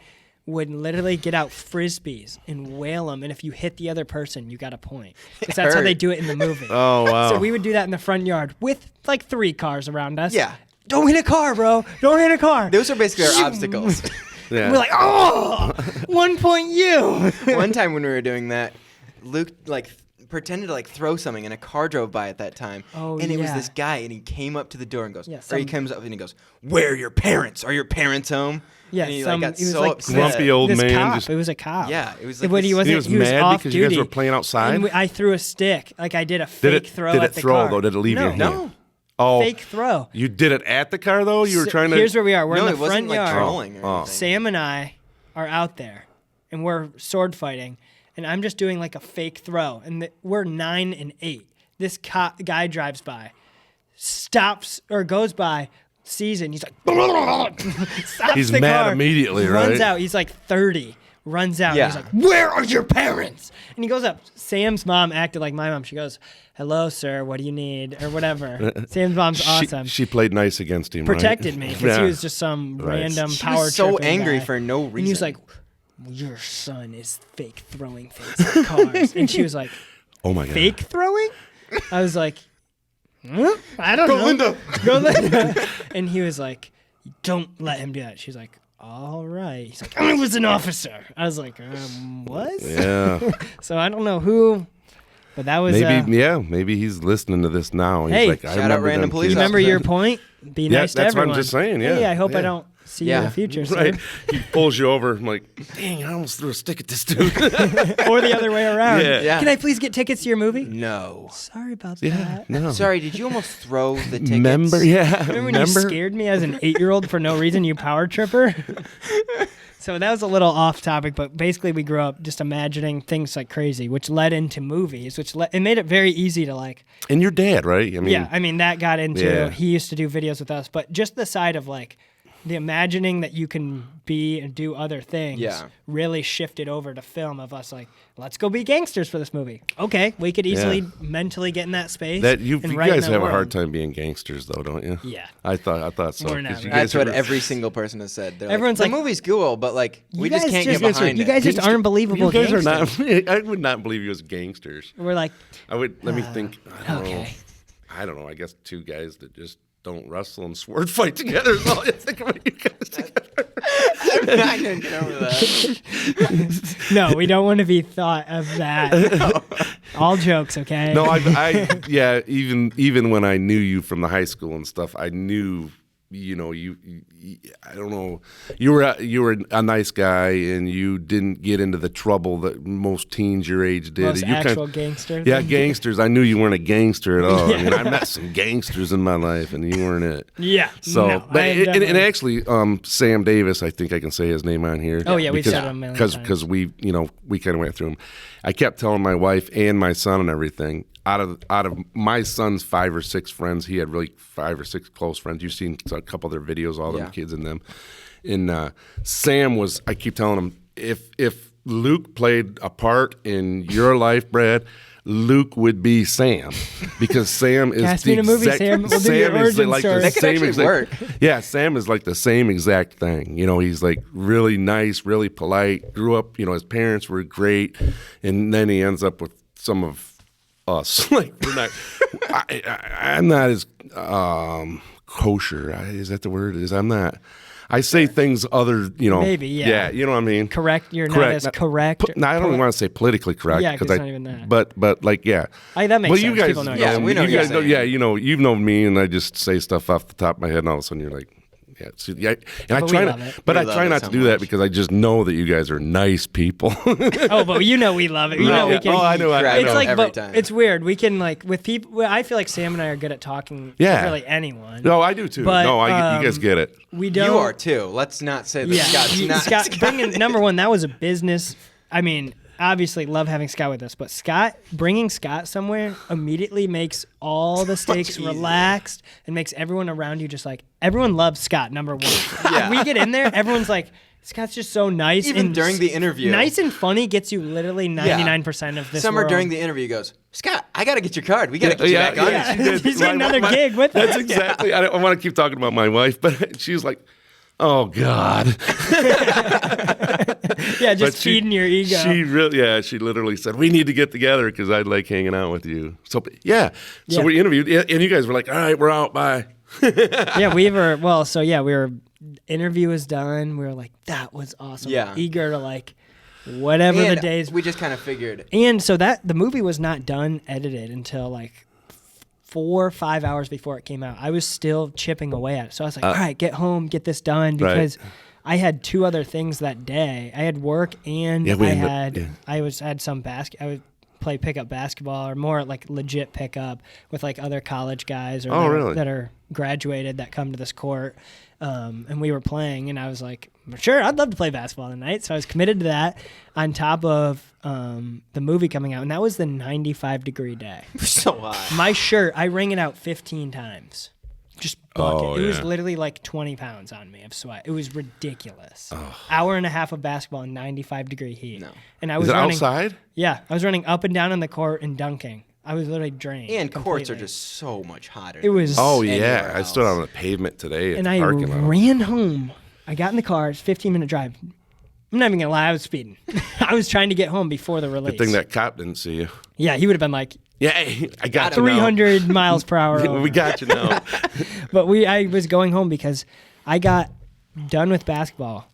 [SPEAKER 1] would literally get out frisbees and whale them, and if you hit the other person, you got a point. Because that's how they do it in the movie.
[SPEAKER 2] Oh wow.
[SPEAKER 1] So we would do that in the front yard with like 3 cars around us.
[SPEAKER 3] Yeah.
[SPEAKER 1] Don't hit a car, bro. Don't hit a car.
[SPEAKER 3] Those are basically our obstacles.
[SPEAKER 2] yeah.
[SPEAKER 1] We're like, oh, 1 point you.
[SPEAKER 3] One time when we were doing that, Luke pretended to throw something, and a car drove by at that time.
[SPEAKER 1] Oh,
[SPEAKER 3] and it was
[SPEAKER 1] yeah.
[SPEAKER 3] this guy, and he came up to the door and goes,
[SPEAKER 1] Yeah,
[SPEAKER 3] or he comes up and he goes, "Where are your parents? Are your parents home?"
[SPEAKER 1] Yeah,
[SPEAKER 3] and he
[SPEAKER 1] he
[SPEAKER 3] got
[SPEAKER 1] was
[SPEAKER 3] so
[SPEAKER 1] like
[SPEAKER 3] upset.
[SPEAKER 2] grumpy old
[SPEAKER 1] this
[SPEAKER 2] man.
[SPEAKER 1] cop.
[SPEAKER 2] Just,
[SPEAKER 1] It was a cop.
[SPEAKER 3] Yeah, it was like
[SPEAKER 1] But he
[SPEAKER 3] this-
[SPEAKER 1] wasn't.
[SPEAKER 2] he was mad
[SPEAKER 1] off
[SPEAKER 2] because
[SPEAKER 1] duty.
[SPEAKER 2] you guys were playing outside.
[SPEAKER 1] And I threw a stick. Like I did a
[SPEAKER 2] Did
[SPEAKER 1] fake
[SPEAKER 2] it
[SPEAKER 1] throw
[SPEAKER 2] did
[SPEAKER 1] at
[SPEAKER 2] it
[SPEAKER 1] the
[SPEAKER 2] throw
[SPEAKER 1] car.
[SPEAKER 2] though? Did it leave your hand?
[SPEAKER 3] No.
[SPEAKER 2] Oh,
[SPEAKER 1] Fake throw.
[SPEAKER 2] you did it at the car though. You were
[SPEAKER 1] So
[SPEAKER 2] trying to.
[SPEAKER 1] Here's where we are. We're
[SPEAKER 3] No,
[SPEAKER 1] in
[SPEAKER 3] it
[SPEAKER 1] the
[SPEAKER 3] wasn't
[SPEAKER 1] front yard.
[SPEAKER 3] trolling or anything.
[SPEAKER 1] Sam and I are out there, and we're sword fighting, and I'm just doing like a fake throw, and we're 9 and 8. This guy drives by, stops or goes by, sees it, and he's like, stops
[SPEAKER 2] He's
[SPEAKER 1] the
[SPEAKER 2] mad
[SPEAKER 1] car,
[SPEAKER 2] immediately,
[SPEAKER 1] runs
[SPEAKER 2] right?
[SPEAKER 1] out. He's like 30. Runs out.
[SPEAKER 3] Yeah.
[SPEAKER 1] And he's like, "Where are your parents?" And he goes up. Sam's mom acted like my mom. She goes, "Hello, sir. What do you need?" Or whatever. Sam's mom's awesome.
[SPEAKER 2] She played nice against him.
[SPEAKER 1] Protected
[SPEAKER 2] right?
[SPEAKER 1] me because he was just some
[SPEAKER 2] Right.
[SPEAKER 1] random
[SPEAKER 3] She
[SPEAKER 1] power
[SPEAKER 3] was so
[SPEAKER 1] tripping
[SPEAKER 3] angry
[SPEAKER 1] guy.
[SPEAKER 3] for no reason.
[SPEAKER 1] And he was like, "Your son is fake throwing things at cars." And she was like,
[SPEAKER 2] Oh my god.
[SPEAKER 1] "Fake throwing?" I was like, huh? "I don't know."
[SPEAKER 3] Linda.
[SPEAKER 1] Go Linda. And he was like, "Don't let him do that." She's like, "All right." He's like, "I was an officer." I was like, "What?"
[SPEAKER 2] Yeah.
[SPEAKER 1] So I don't know who, but that was
[SPEAKER 2] Maybe he's listening to this now. He's
[SPEAKER 1] Hey,
[SPEAKER 2] like, I
[SPEAKER 3] shout out
[SPEAKER 2] remember
[SPEAKER 3] random
[SPEAKER 2] them
[SPEAKER 3] police
[SPEAKER 2] kids.
[SPEAKER 1] remember your point. Be
[SPEAKER 2] Yeah,
[SPEAKER 1] nice to
[SPEAKER 2] that's what
[SPEAKER 1] everyone.
[SPEAKER 2] I'm just saying, yeah.
[SPEAKER 1] Hey, I hope I
[SPEAKER 2] Yeah.
[SPEAKER 1] don't see you in
[SPEAKER 3] Yeah.
[SPEAKER 1] the future, sir.
[SPEAKER 2] Right. He pulls you over. I'm like, dang, I almost threw a stick at this dude.
[SPEAKER 1] Or the other way around.
[SPEAKER 2] Yeah.
[SPEAKER 3] Yeah.
[SPEAKER 1] Can I please get tickets to your movie?
[SPEAKER 3] No.
[SPEAKER 1] Sorry about
[SPEAKER 2] yeah.
[SPEAKER 1] that.
[SPEAKER 2] No.
[SPEAKER 3] Sorry, did you almost throw the tickets?
[SPEAKER 2] Remember? Yeah.
[SPEAKER 1] Remember when you scared me as an 8-year-old for no reason, you power tripper? So that was a little off topic, but basically we grew up just imagining things like crazy, which led into movies, it made it very easy to like.
[SPEAKER 2] And your dad, right? I mean,
[SPEAKER 1] that got into,
[SPEAKER 2] Yeah.
[SPEAKER 1] he used to do videos with us, but just the side of like the imagining that you can be and do other things really shifted over to film of us like, let's go be gangsters for this movie. Okay, we could easily mentally get in that space.
[SPEAKER 2] that you
[SPEAKER 1] and write in
[SPEAKER 2] guys
[SPEAKER 1] that
[SPEAKER 2] have
[SPEAKER 1] world.
[SPEAKER 2] a hard time being gangsters, though, don't you?
[SPEAKER 1] Yeah.
[SPEAKER 2] I thought so.
[SPEAKER 1] We're not
[SPEAKER 2] 'cause you
[SPEAKER 1] really.
[SPEAKER 2] guys
[SPEAKER 3] That's what
[SPEAKER 2] are-
[SPEAKER 3] every single person has said. They're
[SPEAKER 1] Everyone's
[SPEAKER 3] the
[SPEAKER 1] like,
[SPEAKER 3] movie's cool, but like we just
[SPEAKER 1] guys
[SPEAKER 3] can't
[SPEAKER 1] just-
[SPEAKER 3] get behind
[SPEAKER 1] you
[SPEAKER 3] it.
[SPEAKER 1] guys just aren't believable
[SPEAKER 2] You guys
[SPEAKER 1] gangsters.
[SPEAKER 2] are not. I would not believe you as gangsters.
[SPEAKER 1] We're like,
[SPEAKER 2] Let me think. I don't know.
[SPEAKER 1] okay.
[SPEAKER 2] I don't know. I guess 2 guys that just don't wrestle and sword fight together is all I think about you guys together.
[SPEAKER 3] I didn't get over that.
[SPEAKER 1] No, we don't want to be thought of that. All jokes, okay?
[SPEAKER 2] No, yeah. Even when I knew you from the high school and stuff, I knew, you I don't know, you were a nice guy and you didn't get into the trouble that most teens your age did.
[SPEAKER 1] Most
[SPEAKER 2] You
[SPEAKER 1] actual gangsters.
[SPEAKER 2] Yeah, gangsters. I knew you weren't a gangster at all.
[SPEAKER 1] Yeah.
[SPEAKER 2] I mean, I met some gangsters in my life, and you weren't it.
[SPEAKER 1] Yeah.
[SPEAKER 2] So,
[SPEAKER 1] no,
[SPEAKER 2] but
[SPEAKER 1] I am
[SPEAKER 2] and
[SPEAKER 1] definitely-
[SPEAKER 2] actually, Sam Davis, I think I can say his name on here.
[SPEAKER 1] Oh, yeah, we've
[SPEAKER 2] because,
[SPEAKER 1] said him a million times.
[SPEAKER 2] because we kind of went through him. I kept telling my wife and my son and everything. Out of my son's 5 or 6 friends, he had really 5 or 6 close friends. You've seen a couple of their videos, all them kids in them. And Sam was. I keep telling him, if Luke played a part in your life, Brad, Luke would be Sam, because Sam is
[SPEAKER 1] Cast
[SPEAKER 2] the
[SPEAKER 1] me in a movie,
[SPEAKER 2] exact.
[SPEAKER 1] Sam. We'll do your origin
[SPEAKER 2] like
[SPEAKER 1] story.
[SPEAKER 2] the
[SPEAKER 3] That could
[SPEAKER 2] same
[SPEAKER 3] actually
[SPEAKER 2] exact.
[SPEAKER 3] work.
[SPEAKER 2] Yeah, Sam is like the same exact thing. You know, he's like really nice, really polite. Grew up, you know, his parents were great, and then he ends up with some of us. Like we're not. I'm not as kosher. Is that the word? I'm not. I say things other, you know.
[SPEAKER 1] Maybe, yeah.
[SPEAKER 2] Yeah, you know what I mean.
[SPEAKER 1] Correct. You're not as correct.
[SPEAKER 2] No, I don't even want to say politically correct.
[SPEAKER 1] Yeah, 'cause it's not even that.
[SPEAKER 2] But like, yeah.
[SPEAKER 1] That makes
[SPEAKER 2] well,
[SPEAKER 1] sense.
[SPEAKER 2] you guys,
[SPEAKER 1] People know.
[SPEAKER 3] Yeah, we know
[SPEAKER 2] you
[SPEAKER 3] what you're
[SPEAKER 2] guys know.
[SPEAKER 3] saying.
[SPEAKER 2] Yeah, you know, you've known me, and I just say stuff off the top of my head, and all of a sudden you're like, yeah, and I
[SPEAKER 1] But
[SPEAKER 2] try
[SPEAKER 1] we
[SPEAKER 2] not,
[SPEAKER 1] love it.
[SPEAKER 2] but
[SPEAKER 3] We
[SPEAKER 2] I
[SPEAKER 3] love
[SPEAKER 2] try
[SPEAKER 3] it
[SPEAKER 2] not
[SPEAKER 3] so
[SPEAKER 2] to do that
[SPEAKER 3] much.
[SPEAKER 2] because I just know that you guys are nice people.
[SPEAKER 1] Oh, but you know we love it. You know we can.
[SPEAKER 2] Oh, I know. I
[SPEAKER 3] Right.
[SPEAKER 1] It's
[SPEAKER 2] know.
[SPEAKER 1] like,
[SPEAKER 3] Every
[SPEAKER 1] but
[SPEAKER 3] time.
[SPEAKER 1] it's weird. We can like with people. Well, I feel like Sam and I are good at talking.
[SPEAKER 2] Yeah.
[SPEAKER 1] To really anyone.
[SPEAKER 2] No, I do too.
[SPEAKER 1] But,
[SPEAKER 2] No, you guys get it.
[SPEAKER 1] We don't.
[SPEAKER 3] You are too. Let's not say that
[SPEAKER 1] Yeah,
[SPEAKER 3] Scott's not.
[SPEAKER 1] Scott. Bringing number one. That was a business. I mean, obviously, love having Scott with us, but bringing Scott somewhere immediately makes all the stakes
[SPEAKER 3] easier.
[SPEAKER 1] relaxed and makes everyone around you just like everyone loves Scott. Number one.
[SPEAKER 3] Yeah.
[SPEAKER 1] We get in there, everyone's like. Scott's just so nice.
[SPEAKER 3] Even
[SPEAKER 1] and
[SPEAKER 3] during the interview.
[SPEAKER 1] Nice and funny gets you literally 99% of this
[SPEAKER 3] Summer
[SPEAKER 1] world.
[SPEAKER 3] during the interview goes, Scott, I got to get your card. We got to get you back on.
[SPEAKER 1] yeah.
[SPEAKER 2] she did.
[SPEAKER 1] He's got another gig with
[SPEAKER 2] That's
[SPEAKER 1] us.
[SPEAKER 2] exactly. I want to keep talking about my wife, but she's like, oh God.
[SPEAKER 1] Yeah, just
[SPEAKER 2] But
[SPEAKER 1] feeding your ego.
[SPEAKER 2] She literally said, we need to get together because I'd like hanging out with you. So yeah. So
[SPEAKER 1] Yeah.
[SPEAKER 2] we interviewed, and you guys were like, all right, we're out, bye.
[SPEAKER 1] Yeah, we were interview was done. We were like, that was awesome.
[SPEAKER 3] Yeah.
[SPEAKER 1] Eager to like whatever
[SPEAKER 3] And
[SPEAKER 1] the days.
[SPEAKER 3] we just kind of figured.
[SPEAKER 1] And so that the movie was not done edited until like 4 or 5 hours before it came out. I was still chipping away at it. So I was like, all right, get home, get this done because I had 2 other things that day. I had work and I had some I would play pickup basketball or more like legit pickup with like other college guys or that are graduated that come to this court. And we were playing and I was like, sure, I'd love to play basketball tonight. So I was committed to that on top of the movie coming out. And that was the 95-degree day.
[SPEAKER 3] So high.
[SPEAKER 1] My shirt, I wring it out 15 times. Just bucket.
[SPEAKER 2] Oh,
[SPEAKER 1] it was
[SPEAKER 2] yeah.
[SPEAKER 1] literally like 20 pounds on me of sweat. It was ridiculous. Hour and a half of basketball in 95-degree heat.
[SPEAKER 3] No.
[SPEAKER 1] And I
[SPEAKER 2] Is
[SPEAKER 1] was
[SPEAKER 2] it
[SPEAKER 1] running
[SPEAKER 2] outside?
[SPEAKER 1] Yeah, I was running up and down on the court and dunking. I was literally drained.
[SPEAKER 3] And courts are
[SPEAKER 1] completely.
[SPEAKER 3] just so much hotter.
[SPEAKER 1] It was.
[SPEAKER 2] Oh,
[SPEAKER 3] Anywhere
[SPEAKER 2] yeah. I stood
[SPEAKER 3] else.
[SPEAKER 2] on the pavement today at
[SPEAKER 1] And
[SPEAKER 2] the
[SPEAKER 1] I
[SPEAKER 2] parking lot.
[SPEAKER 1] ran home. I got in the car. It's a 15-minute drive. I'm not even gonna lie. I was speeding. I was trying to get home before the release.
[SPEAKER 2] Good thing that cop didn't see you.
[SPEAKER 1] Yeah, he would have been like
[SPEAKER 2] Yeah, I got you now.
[SPEAKER 1] 300 miles per hour.
[SPEAKER 2] We
[SPEAKER 1] over.
[SPEAKER 2] got you now.
[SPEAKER 1] But I was going home because I got done with basketball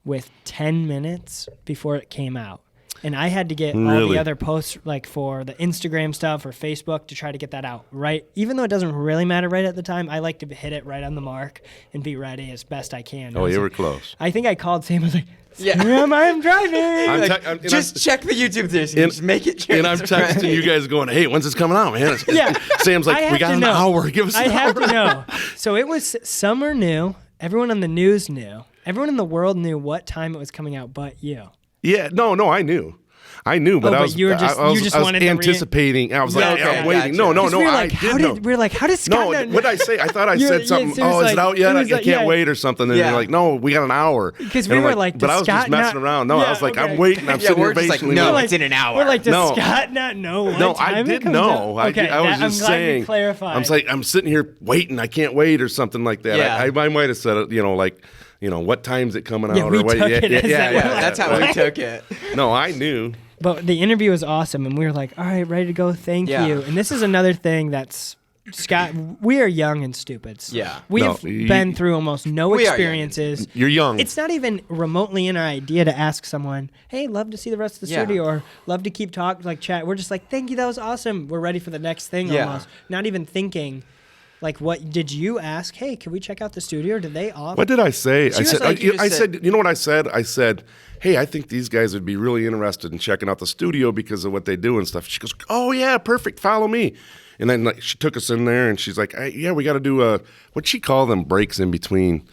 [SPEAKER 1] with 10 minutes before it came out. And I had to get all
[SPEAKER 2] Really?
[SPEAKER 1] the other posts like for the Instagram stuff or Facebook to try to get that out right. Even though it doesn't really matter right at the time, I like to hit it right on the mark and be ready as best I can.
[SPEAKER 2] Oh,
[SPEAKER 1] I was
[SPEAKER 2] you were
[SPEAKER 1] like-
[SPEAKER 2] close.
[SPEAKER 1] I think I called Sam. I was like,
[SPEAKER 3] Yeah.
[SPEAKER 1] Sam, I'm driving.
[SPEAKER 3] Just check the YouTube videos.
[SPEAKER 2] and-
[SPEAKER 3] Just make it.
[SPEAKER 2] And I'm texting you guys going, hey, when's this coming out, man?
[SPEAKER 1] Yeah.
[SPEAKER 2] Sam's
[SPEAKER 1] I
[SPEAKER 2] like,
[SPEAKER 1] have
[SPEAKER 2] we got
[SPEAKER 1] to
[SPEAKER 2] an
[SPEAKER 1] know.
[SPEAKER 2] hour. Give us
[SPEAKER 1] I
[SPEAKER 2] an
[SPEAKER 1] have
[SPEAKER 2] hour.
[SPEAKER 1] to know. So it was summer knew. Everyone on the news knew. Everyone in the world knew what time it was coming out, but you.
[SPEAKER 2] Yeah, no, I knew. But
[SPEAKER 1] but
[SPEAKER 2] I was,
[SPEAKER 1] you were just-
[SPEAKER 2] I was,
[SPEAKER 1] you just
[SPEAKER 2] I was
[SPEAKER 1] wanted to
[SPEAKER 2] anticipating. I was
[SPEAKER 1] Yeah,
[SPEAKER 2] like,
[SPEAKER 1] okay,
[SPEAKER 2] I'm
[SPEAKER 1] I
[SPEAKER 2] waiting.
[SPEAKER 3] gotcha.
[SPEAKER 2] No,
[SPEAKER 1] 'Cause we were
[SPEAKER 2] I
[SPEAKER 1] like,
[SPEAKER 2] did know.
[SPEAKER 1] we were like, how does Scott
[SPEAKER 2] No,
[SPEAKER 1] know?
[SPEAKER 2] what did I say? I thought I
[SPEAKER 1] You're-
[SPEAKER 2] said something.
[SPEAKER 1] yeah, it was
[SPEAKER 2] Oh, is
[SPEAKER 1] like-
[SPEAKER 2] it out yet?
[SPEAKER 1] it
[SPEAKER 2] I
[SPEAKER 1] was like,
[SPEAKER 2] can't
[SPEAKER 1] yeah.
[SPEAKER 2] wait or something. And
[SPEAKER 3] Yeah.
[SPEAKER 2] you're like, no, we got an hour.
[SPEAKER 1] Because
[SPEAKER 2] And
[SPEAKER 1] we
[SPEAKER 2] I'm
[SPEAKER 1] were like,
[SPEAKER 2] but
[SPEAKER 1] does
[SPEAKER 2] I was
[SPEAKER 1] Scott
[SPEAKER 2] just messing
[SPEAKER 1] not-
[SPEAKER 2] around. No,
[SPEAKER 1] Yeah,
[SPEAKER 2] I was like,
[SPEAKER 1] okay.
[SPEAKER 2] I'm waiting. I'm
[SPEAKER 3] Yeah,
[SPEAKER 2] sitting
[SPEAKER 3] we're
[SPEAKER 2] here
[SPEAKER 3] just like,
[SPEAKER 2] patiently.
[SPEAKER 3] no,
[SPEAKER 2] waiting.
[SPEAKER 3] it's in an hour.
[SPEAKER 1] We're like, does
[SPEAKER 2] No.
[SPEAKER 1] Scott not know what
[SPEAKER 2] No,
[SPEAKER 1] time
[SPEAKER 2] I
[SPEAKER 1] it
[SPEAKER 2] did
[SPEAKER 1] comes
[SPEAKER 2] know.
[SPEAKER 1] out? Okay,
[SPEAKER 2] I was
[SPEAKER 1] I'm
[SPEAKER 2] just
[SPEAKER 1] glad
[SPEAKER 2] saying.
[SPEAKER 1] you clarified.
[SPEAKER 2] I'm sitting here waiting. I can't wait or something like that.
[SPEAKER 3] Yeah.
[SPEAKER 2] I might have said it. What time's it coming out?
[SPEAKER 1] Yeah, we
[SPEAKER 2] or what?
[SPEAKER 1] took it as that.
[SPEAKER 3] Yeah,
[SPEAKER 1] We're like,
[SPEAKER 3] that's how we took it.
[SPEAKER 2] No, I knew.
[SPEAKER 1] But the interview was awesome, and we were like, all right, ready to go. Thank
[SPEAKER 3] Yeah.
[SPEAKER 1] you. And this is another thing that's Scott. We are young and stupid.
[SPEAKER 3] Yeah.
[SPEAKER 1] We've
[SPEAKER 2] No,
[SPEAKER 1] been through almost no
[SPEAKER 3] We are young.
[SPEAKER 1] experiences.
[SPEAKER 2] You're young.
[SPEAKER 1] It's not even remotely in our idea to ask someone, hey, love to see the rest of the
[SPEAKER 3] Yeah.
[SPEAKER 1] studio or love to keep talking, like chat. We're just like, thank you, that was awesome. We're ready for the next thing
[SPEAKER 3] Yeah.
[SPEAKER 1] almost. Not even thinking, like, what did you ask? Hey, can we check out the studio? Or did they offer?
[SPEAKER 2] What did I say? I
[SPEAKER 3] was
[SPEAKER 2] said,
[SPEAKER 3] like, you just
[SPEAKER 2] I
[SPEAKER 3] said-
[SPEAKER 2] said, you know what I said? I said, hey, I think these guys would be really interested in checking out the studio because of what they do and stuff. She goes, oh, yeah, perfect. Follow me. And then she took us in there and she's like, hey, yeah, we got to do what'd she call them breaks in between?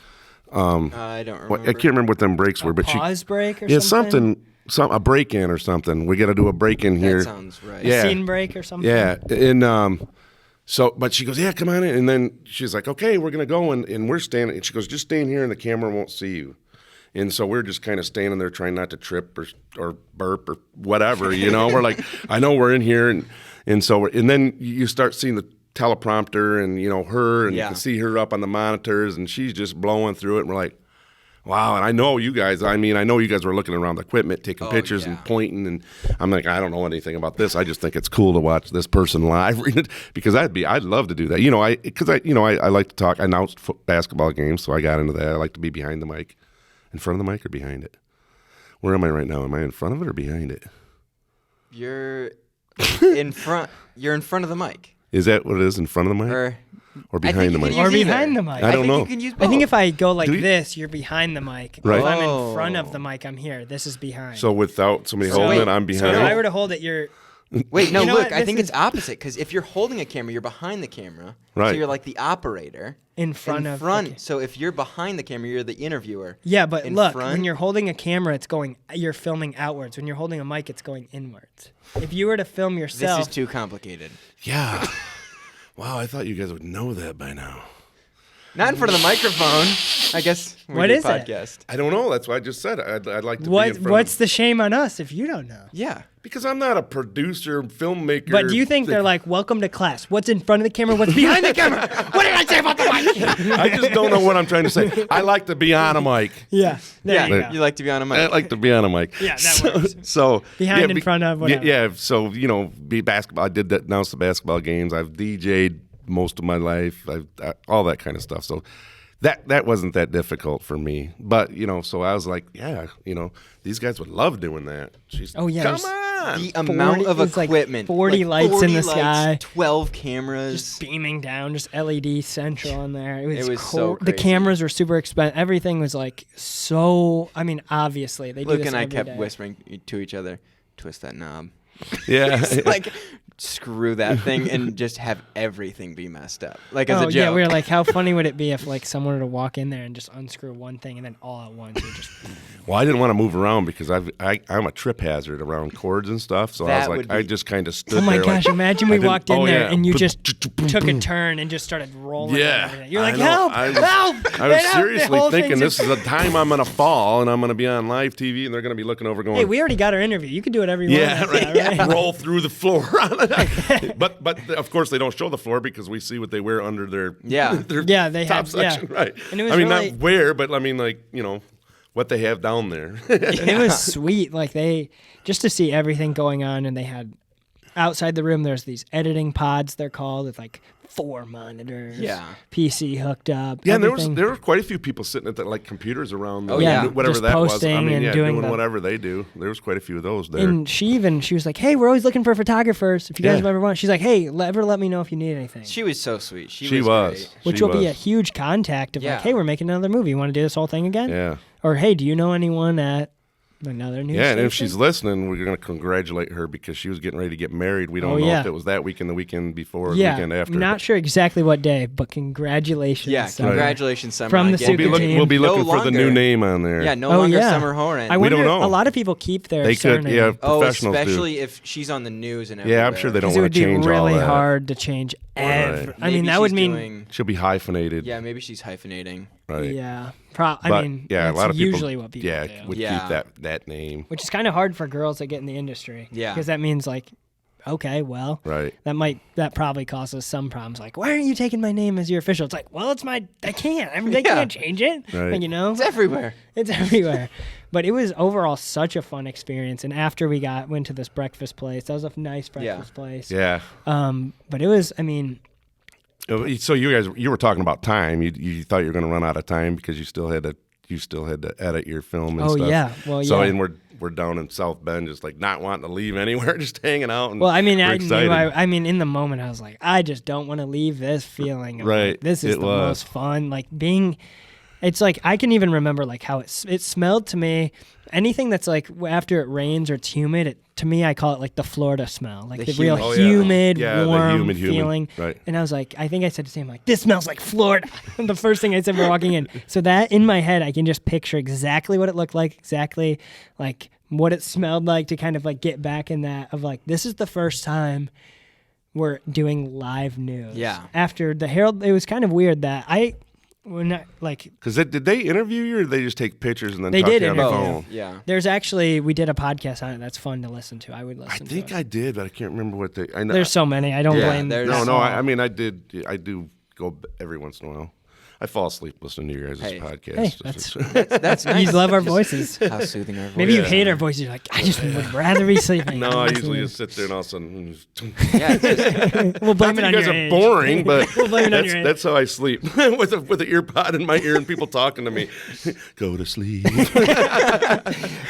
[SPEAKER 3] I don't remember.
[SPEAKER 2] I can't remember what them breaks were, but
[SPEAKER 1] Pause break or
[SPEAKER 2] yeah,
[SPEAKER 1] something?
[SPEAKER 2] a break in or something. We got to do a break in here.
[SPEAKER 3] That sounds right.
[SPEAKER 2] Yeah.
[SPEAKER 1] Scene break or something?
[SPEAKER 2] Yeah, and so, but she goes, yeah, come on in. And then she's like, okay, we're going to go. And we're standing. And she goes, just stay in here and the camera won't see you. And so we're just kind of standing there trying not to trip or burp or whatever, you know. We're like, I know we're in here, and then you start seeing the teleprompter and, you know, her, and you can see her up on the monitors, and she's just blowing through it, and we're like, wow. And I know you guys were looking around the equipment, taking pictures and pointing, and I'm like, I don't know anything about this. I just think it's cool to watch this person live because I'd love to do that. You know, I like to talk. I announced basketball games, so I got into that. I like to be behind the mic. In front of the mic or behind it? Where am I right now? Am I in front of it or behind it?
[SPEAKER 3] You're in front. You're in front of the mic.
[SPEAKER 2] Is that what it is? In front of the mic or behind the mic?
[SPEAKER 1] Or behind the mic.
[SPEAKER 2] I don't know.
[SPEAKER 3] You can use both.
[SPEAKER 1] I think if I go like this, you're behind the mic.
[SPEAKER 2] Right.
[SPEAKER 1] If I'm in front of the mic, I'm here. This is behind.
[SPEAKER 2] So without somebody holding it, I'm behind.
[SPEAKER 1] So if I were to hold it, you're.
[SPEAKER 3] Wait, no,
[SPEAKER 1] You know
[SPEAKER 3] look,
[SPEAKER 1] what?
[SPEAKER 3] I think
[SPEAKER 1] This
[SPEAKER 3] it's opposite, because if you're holding a camera, you're behind the camera.
[SPEAKER 2] Right.
[SPEAKER 3] So you're like the operator.
[SPEAKER 1] In front of.
[SPEAKER 3] Okay. So if you're behind the camera, you're the interviewer.
[SPEAKER 1] Yeah, but look,
[SPEAKER 3] front.
[SPEAKER 1] when you're holding a camera, you're filming outwards. When you're holding a mic, it's going inwards. If you were to film yourself.
[SPEAKER 3] This is too complicated.
[SPEAKER 2] Yeah. Wow, I thought you guys would know that by now.
[SPEAKER 3] Not in front of the microphone. I guess.
[SPEAKER 1] What is it?
[SPEAKER 3] podcast.
[SPEAKER 2] I don't know. That's what I just said. I'd like to be in front
[SPEAKER 1] What's
[SPEAKER 2] of
[SPEAKER 1] the shame on us if you don't know?
[SPEAKER 3] Yeah.
[SPEAKER 2] because I'm not a producer, filmmaker.
[SPEAKER 1] But do you think they're like, welcome to class? What's in front of the camera? What's behind the camera? What did I say about the mic?
[SPEAKER 2] I just don't know what I'm trying to say. I like to be on a mic.
[SPEAKER 1] Yeah. There you go.
[SPEAKER 3] You like to be on a mic.
[SPEAKER 2] I like to be on a mic.
[SPEAKER 1] Yeah, that works.
[SPEAKER 2] So
[SPEAKER 1] Behind, in front of, whatever.
[SPEAKER 2] Yeah, so be basketball. I did that, announce the basketball games. I've DJ'd most of my life. All that kind of stuff. So that wasn't that difficult for me. But so I was like, yeah, these guys would love doing that.
[SPEAKER 1] Oh yeah,
[SPEAKER 2] come on.
[SPEAKER 3] The amount of
[SPEAKER 1] like
[SPEAKER 3] equipment,
[SPEAKER 1] 40 lights
[SPEAKER 3] 40
[SPEAKER 1] in the
[SPEAKER 3] lights,
[SPEAKER 1] sky,
[SPEAKER 3] 12 cameras,
[SPEAKER 1] just beaming down, just LED central on there. It was
[SPEAKER 3] so
[SPEAKER 1] The
[SPEAKER 3] crazy.
[SPEAKER 1] cameras were super expensive. Everything was like so. I mean, obviously they do
[SPEAKER 3] Luke
[SPEAKER 1] this
[SPEAKER 3] and I
[SPEAKER 1] every
[SPEAKER 3] kept
[SPEAKER 1] day.
[SPEAKER 3] whispering to each other, "Twist that knob."
[SPEAKER 2] Yeah.
[SPEAKER 3] Like, screw that thing and just have everything be messed up. Like as a joke.
[SPEAKER 1] Yeah, we were like, how funny would it be if like someone were to walk in there and just unscrew one thing and then all at once it just.
[SPEAKER 2] Well, I didn't want to move around because I'm a trip hazard around cords and stuff. So I
[SPEAKER 3] That
[SPEAKER 2] was
[SPEAKER 3] would
[SPEAKER 2] like, I
[SPEAKER 3] be-
[SPEAKER 2] just kind of stood
[SPEAKER 1] Oh my
[SPEAKER 2] there.
[SPEAKER 1] gosh!
[SPEAKER 2] like,
[SPEAKER 1] Imagine
[SPEAKER 2] I
[SPEAKER 1] we
[SPEAKER 2] didn't-
[SPEAKER 1] walked in there and you just took a
[SPEAKER 2] boom.
[SPEAKER 1] turn and just started rolling.
[SPEAKER 2] Yeah.
[SPEAKER 1] and everything. You're like,
[SPEAKER 2] I know.
[SPEAKER 1] help!
[SPEAKER 2] I was-
[SPEAKER 1] Help!
[SPEAKER 2] I was
[SPEAKER 1] The
[SPEAKER 2] seriously
[SPEAKER 1] whole
[SPEAKER 2] thinking
[SPEAKER 1] thing's
[SPEAKER 2] this is the time I'm going to fall and I'm going to be on live TV and they're going to be looking over going,
[SPEAKER 1] Hey, we already got our interview. You can do whatever you
[SPEAKER 2] yeah,
[SPEAKER 1] want.
[SPEAKER 2] right.
[SPEAKER 1] after that, right?
[SPEAKER 2] Roll through the floor. but of course they don't show the floor because we see what they wear under their their
[SPEAKER 1] Yeah, they
[SPEAKER 2] top
[SPEAKER 1] have-
[SPEAKER 2] section,
[SPEAKER 1] yeah.
[SPEAKER 2] right?
[SPEAKER 1] And it was
[SPEAKER 2] I mean,
[SPEAKER 1] really-
[SPEAKER 2] not wear, but I mean, like what they have down there.
[SPEAKER 1] And it was sweet. Like just to see everything going on, and they had outside the room. There's these editing pods. They're called with like 4 monitors.
[SPEAKER 3] Yeah.
[SPEAKER 1] PC hooked up.
[SPEAKER 2] Yeah, and
[SPEAKER 1] everything.
[SPEAKER 2] there were quite a few people sitting at like computers around.
[SPEAKER 3] Oh, yeah.
[SPEAKER 2] whatever
[SPEAKER 1] Just
[SPEAKER 2] that was. I
[SPEAKER 1] posting
[SPEAKER 2] mean,
[SPEAKER 1] and
[SPEAKER 2] yeah,
[SPEAKER 1] doing the-
[SPEAKER 2] whatever they do. There was quite a few of those there.
[SPEAKER 1] And she was like, "Hey, we're always looking for photographers. If you guys
[SPEAKER 2] Yeah.
[SPEAKER 1] ever want," she's like, "Hey, ever let me know if you need anything."
[SPEAKER 3] She was so sweet.
[SPEAKER 2] She
[SPEAKER 3] was.
[SPEAKER 2] was.
[SPEAKER 3] Great.
[SPEAKER 1] Which
[SPEAKER 2] She
[SPEAKER 1] will be
[SPEAKER 2] was.
[SPEAKER 1] a huge contact of
[SPEAKER 3] Yeah.
[SPEAKER 1] like, "Hey, we're making another movie. You want to do this whole thing again?"
[SPEAKER 2] Yeah.
[SPEAKER 1] Or, "Hey, do you know anyone at another news
[SPEAKER 2] Yeah, and if
[SPEAKER 1] station?"
[SPEAKER 2] she's listening, we're going to congratulate her because she was getting ready to get married. We don't
[SPEAKER 1] Oh,
[SPEAKER 2] know
[SPEAKER 1] yeah.
[SPEAKER 2] if it was that weekend, the weekend before, or the
[SPEAKER 1] Yeah,
[SPEAKER 2] weekend after.
[SPEAKER 1] I'm not sure exactly what day, but congratulations.
[SPEAKER 3] Yeah,
[SPEAKER 1] Summer.
[SPEAKER 3] congratulations, Summer.
[SPEAKER 1] From
[SPEAKER 3] on
[SPEAKER 1] the
[SPEAKER 3] getting
[SPEAKER 1] Suka
[SPEAKER 3] married.
[SPEAKER 1] team.
[SPEAKER 2] We'll be
[SPEAKER 3] No
[SPEAKER 2] looking for the new
[SPEAKER 3] longer.
[SPEAKER 2] name on there.
[SPEAKER 3] Yeah, no
[SPEAKER 1] Oh,
[SPEAKER 3] longer
[SPEAKER 1] yeah.
[SPEAKER 3] Summer Horan.
[SPEAKER 1] I
[SPEAKER 2] We
[SPEAKER 1] wonder,
[SPEAKER 2] don't know.
[SPEAKER 1] a lot of people keep their
[SPEAKER 2] They could,
[SPEAKER 1] surname.
[SPEAKER 2] yeah,
[SPEAKER 3] Oh,
[SPEAKER 2] professionals do.
[SPEAKER 3] especially if she's on the news and
[SPEAKER 2] Yeah, I'm sure they don't
[SPEAKER 1] Because it
[SPEAKER 2] want
[SPEAKER 1] would
[SPEAKER 2] to
[SPEAKER 1] be
[SPEAKER 2] change all
[SPEAKER 1] really
[SPEAKER 2] that.
[SPEAKER 1] hard to change every. I mean,
[SPEAKER 3] Maybe
[SPEAKER 1] that would
[SPEAKER 3] she's
[SPEAKER 1] mean.
[SPEAKER 3] doing-
[SPEAKER 2] She'll be hyphenated.
[SPEAKER 3] Yeah, maybe she's hyphenating.
[SPEAKER 2] Right.
[SPEAKER 1] Yeah.
[SPEAKER 2] But,
[SPEAKER 1] I mean,
[SPEAKER 2] yeah, a
[SPEAKER 1] that's
[SPEAKER 2] lot of people
[SPEAKER 1] usually what people do.
[SPEAKER 2] would
[SPEAKER 3] Yeah.
[SPEAKER 2] keep that name.
[SPEAKER 1] Which is kind of hard for girls that get in the industry.
[SPEAKER 3] Yeah.
[SPEAKER 1] Because that means like, okay, well,
[SPEAKER 2] Right.
[SPEAKER 1] that probably causes some problems. Like, why aren't you taking my name as your official? It's like, well, I can't. I mean, they
[SPEAKER 3] Yeah.
[SPEAKER 1] can't change it.
[SPEAKER 2] Right.
[SPEAKER 1] Like,
[SPEAKER 3] It's everywhere.
[SPEAKER 1] It's everywhere. But it was overall such a fun experience. And after we went to this breakfast place, that was a nice breakfast place.
[SPEAKER 2] Yeah.
[SPEAKER 1] But it was, I mean,
[SPEAKER 2] So you were talking about time. You thought you were going to run out of time because you still had to edit your film and
[SPEAKER 1] oh
[SPEAKER 2] stuff.
[SPEAKER 1] yeah, well
[SPEAKER 2] So
[SPEAKER 1] yeah.
[SPEAKER 2] and we're down in South Bend, just like not wanting to leave anywhere, just hanging out. And
[SPEAKER 1] Well, I mean,
[SPEAKER 2] we're
[SPEAKER 1] I
[SPEAKER 2] excited.
[SPEAKER 1] knew. I mean, in the moment, I was like, I just don't want to leave this feeling. Of,
[SPEAKER 2] Right,
[SPEAKER 1] like, this is
[SPEAKER 2] it
[SPEAKER 1] the
[SPEAKER 2] was.
[SPEAKER 1] most fun. Like being, it's like I can even remember like how it smelled to me. Anything that's like after it rains or it's humid, to me, I call it like the Florida smell, like
[SPEAKER 3] The
[SPEAKER 1] the real
[SPEAKER 3] humid.
[SPEAKER 2] Oh, yeah.
[SPEAKER 1] humid,
[SPEAKER 2] Yeah, the
[SPEAKER 1] warm
[SPEAKER 2] humid,
[SPEAKER 1] feeling.
[SPEAKER 2] right.
[SPEAKER 1] And I was like, I think I said to Sam, like, this smells like Florida. The first thing I said when walking in. So that in my head, I can just picture exactly what it looked like, exactly like what it smelled like to kind of like get back in that of like, this is the first time we're doing live news.
[SPEAKER 3] Yeah.
[SPEAKER 1] After the Herald, it was kind of weird that we're not like.
[SPEAKER 2] Because did they interview you, or did they just take pictures and then
[SPEAKER 1] They
[SPEAKER 2] talk
[SPEAKER 1] did
[SPEAKER 2] to you on the
[SPEAKER 1] interview.
[SPEAKER 2] phone?
[SPEAKER 3] Yeah.
[SPEAKER 1] There's actually we did a podcast on it. That's fun to listen to. I would listen.
[SPEAKER 2] I
[SPEAKER 1] to
[SPEAKER 2] think
[SPEAKER 1] it.
[SPEAKER 2] I did, but I can't remember what they. I know.
[SPEAKER 1] There's so many. I don't
[SPEAKER 3] Yeah,
[SPEAKER 1] blame.
[SPEAKER 3] there's-
[SPEAKER 2] No,
[SPEAKER 1] us
[SPEAKER 2] no.
[SPEAKER 1] all.
[SPEAKER 2] I mean, I do go every once in a while. I fall asleep listening to your guys'
[SPEAKER 3] Hey.
[SPEAKER 2] podcast.
[SPEAKER 1] Hey,
[SPEAKER 3] That's nice.
[SPEAKER 1] You love our voices.
[SPEAKER 3] How soothing our voices.
[SPEAKER 1] Maybe you
[SPEAKER 2] Yeah.
[SPEAKER 1] hate our voices. You're like, I just would rather be sleeping.
[SPEAKER 2] No, I
[SPEAKER 1] than
[SPEAKER 2] usually
[SPEAKER 1] listening."
[SPEAKER 2] just sit there and all of a sudden.
[SPEAKER 3] Yeah, it's just,
[SPEAKER 1] We'll blame
[SPEAKER 2] Not
[SPEAKER 1] it
[SPEAKER 2] that
[SPEAKER 1] on
[SPEAKER 2] you guys
[SPEAKER 1] your
[SPEAKER 2] are
[SPEAKER 1] age.
[SPEAKER 2] boring, but
[SPEAKER 1] We'll blame it on your age.
[SPEAKER 2] that's how I sleep with an ear pod in my ear and people talking to me. Go to sleep.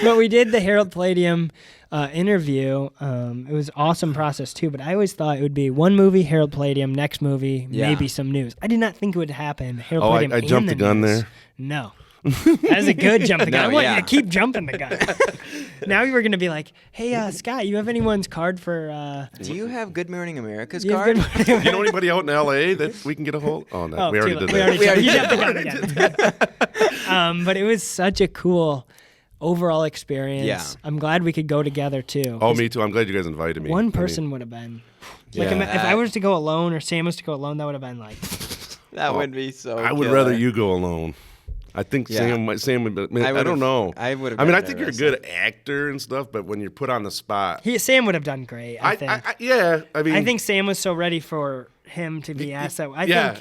[SPEAKER 1] But we did the Harold Palladium interview. It was an awesome process too. But I always thought it would be one movie, Harold Palladium, next movie,
[SPEAKER 3] Yeah.
[SPEAKER 1] maybe some news. I did not think it would happen. Harold
[SPEAKER 2] Oh,
[SPEAKER 1] Palladium
[SPEAKER 2] I
[SPEAKER 1] and
[SPEAKER 2] jumped the gun
[SPEAKER 1] news.
[SPEAKER 2] there?
[SPEAKER 1] No. That was a good jump the gun.
[SPEAKER 3] No,
[SPEAKER 1] I want
[SPEAKER 3] yeah.
[SPEAKER 1] you to keep jumping the gun. Now you were going to be like, hey, Scott, you have anyone's card for...
[SPEAKER 3] do you have Good Morning America's
[SPEAKER 1] you have
[SPEAKER 3] card?
[SPEAKER 1] good-
[SPEAKER 2] You know anybody out in L.A. that we can get a hold? Oh, no,
[SPEAKER 1] Oh,
[SPEAKER 2] we already
[SPEAKER 1] too
[SPEAKER 2] did
[SPEAKER 1] late.
[SPEAKER 2] that.
[SPEAKER 1] You jumped the gun again. But it was such a cool overall experience.
[SPEAKER 3] Yeah.
[SPEAKER 1] I'm glad we could go together too.
[SPEAKER 2] Oh, me too. I'm glad you guys invited me.
[SPEAKER 1] One person would have been... Like,
[SPEAKER 3] Yeah.
[SPEAKER 1] if I was to go alone or Sam was to go alone, that would have been like...
[SPEAKER 3] That would be so
[SPEAKER 2] I would
[SPEAKER 3] killer.
[SPEAKER 2] rather you go alone. I think
[SPEAKER 3] Yeah.
[SPEAKER 2] Sam would. I
[SPEAKER 3] would've-
[SPEAKER 2] don't know.
[SPEAKER 3] I would've
[SPEAKER 2] I mean,
[SPEAKER 3] been
[SPEAKER 2] I think you're a
[SPEAKER 3] nervous.
[SPEAKER 2] good actor and stuff, but when you're put on the spot,
[SPEAKER 1] Sam would have done great, I think.
[SPEAKER 2] yeah. I mean,
[SPEAKER 1] I think Sam was so ready for him to be asked that.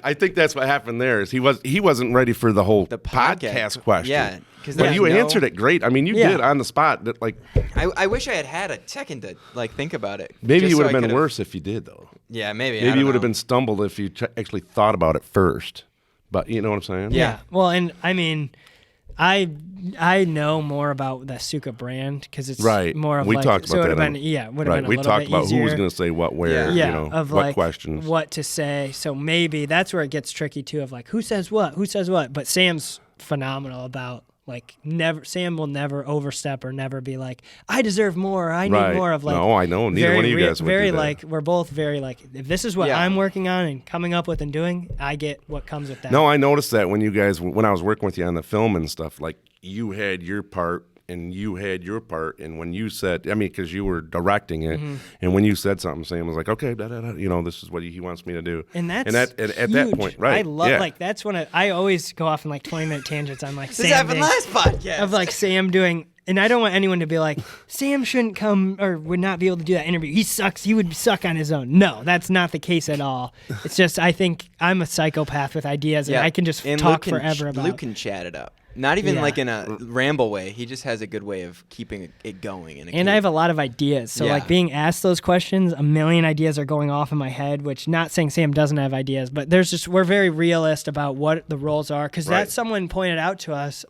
[SPEAKER 2] I think that's what happened there. Is he wasn't ready for the whole
[SPEAKER 3] The
[SPEAKER 2] podcast question.
[SPEAKER 3] Yeah, because
[SPEAKER 2] But you answered it great. I mean, you
[SPEAKER 1] Yeah.
[SPEAKER 2] did on the spot. That like
[SPEAKER 3] I wish I had a second to think about it.
[SPEAKER 2] maybe
[SPEAKER 3] just
[SPEAKER 2] you would
[SPEAKER 3] so
[SPEAKER 2] have
[SPEAKER 3] I
[SPEAKER 2] been
[SPEAKER 3] could've-
[SPEAKER 2] worse if you did though.
[SPEAKER 3] Yeah, maybe.
[SPEAKER 2] Maybe you would have been stumbled if you actually thought about it first. But you know what I'm saying?
[SPEAKER 3] Yeah.
[SPEAKER 1] Well, and I mean, I know more about the Suka brand because it's
[SPEAKER 2] Right.
[SPEAKER 1] more of
[SPEAKER 2] We
[SPEAKER 1] like
[SPEAKER 2] talked
[SPEAKER 1] so
[SPEAKER 2] about
[SPEAKER 1] it would
[SPEAKER 2] that
[SPEAKER 1] have been would have
[SPEAKER 2] Right.
[SPEAKER 1] been a
[SPEAKER 2] We
[SPEAKER 1] little
[SPEAKER 2] talked
[SPEAKER 1] bit
[SPEAKER 2] about
[SPEAKER 1] easier.
[SPEAKER 2] who was going to say what, where,
[SPEAKER 1] Yeah,
[SPEAKER 2] you know,
[SPEAKER 1] of
[SPEAKER 2] what
[SPEAKER 1] like
[SPEAKER 2] questions.
[SPEAKER 1] what to say. So maybe that's where it gets tricky too. Of like who says what. But Sam's phenomenal about like Sam will never overstep or never be like I deserve more. Or I need
[SPEAKER 2] Right.
[SPEAKER 1] more of like.
[SPEAKER 2] No, I know. Neither
[SPEAKER 1] very
[SPEAKER 2] one of you guys would
[SPEAKER 1] very
[SPEAKER 2] do that.
[SPEAKER 1] like we're both very like if this is what
[SPEAKER 3] Yeah.
[SPEAKER 1] I'm working on and coming up with and doing, I get what comes with that.
[SPEAKER 2] No, I noticed that when I was working with you on the film and stuff, like you had your part and you had your part, and when you said, I mean, because you were directing it,
[SPEAKER 1] Mm-hmm.
[SPEAKER 2] and when you said something, Sam was like, okay, you know, this is what he wants me to do,
[SPEAKER 1] And that's
[SPEAKER 2] at that
[SPEAKER 1] huge.
[SPEAKER 2] point, right?
[SPEAKER 1] I love
[SPEAKER 2] yeah.
[SPEAKER 1] like that's when I always go off in like 20-minute tangents on like
[SPEAKER 3] This
[SPEAKER 1] Sam
[SPEAKER 3] happened
[SPEAKER 1] being-
[SPEAKER 3] last podcast.
[SPEAKER 1] of like Sam doing, and I don't want anyone to be like Sam shouldn't come or would not be able to do that interview. He sucks. He would suck on his own. No, that's not the case at all. It's just I think I'm a psychopath with ideas, and I can just
[SPEAKER 3] And
[SPEAKER 1] talk
[SPEAKER 3] Luke can
[SPEAKER 1] forever about.
[SPEAKER 3] Luke can chat it up. Not even
[SPEAKER 1] Yeah.
[SPEAKER 3] like in a ramble way. He just has a good way of keeping it going.
[SPEAKER 1] And I have a lot of ideas. So,
[SPEAKER 3] Yeah.
[SPEAKER 1] like, being asked those questions, a million ideas are going off in my head, which not saying Sam doesn't have ideas, but we're very realist about what the roles are. Because
[SPEAKER 2] Right.
[SPEAKER 1] that someone pointed out to us,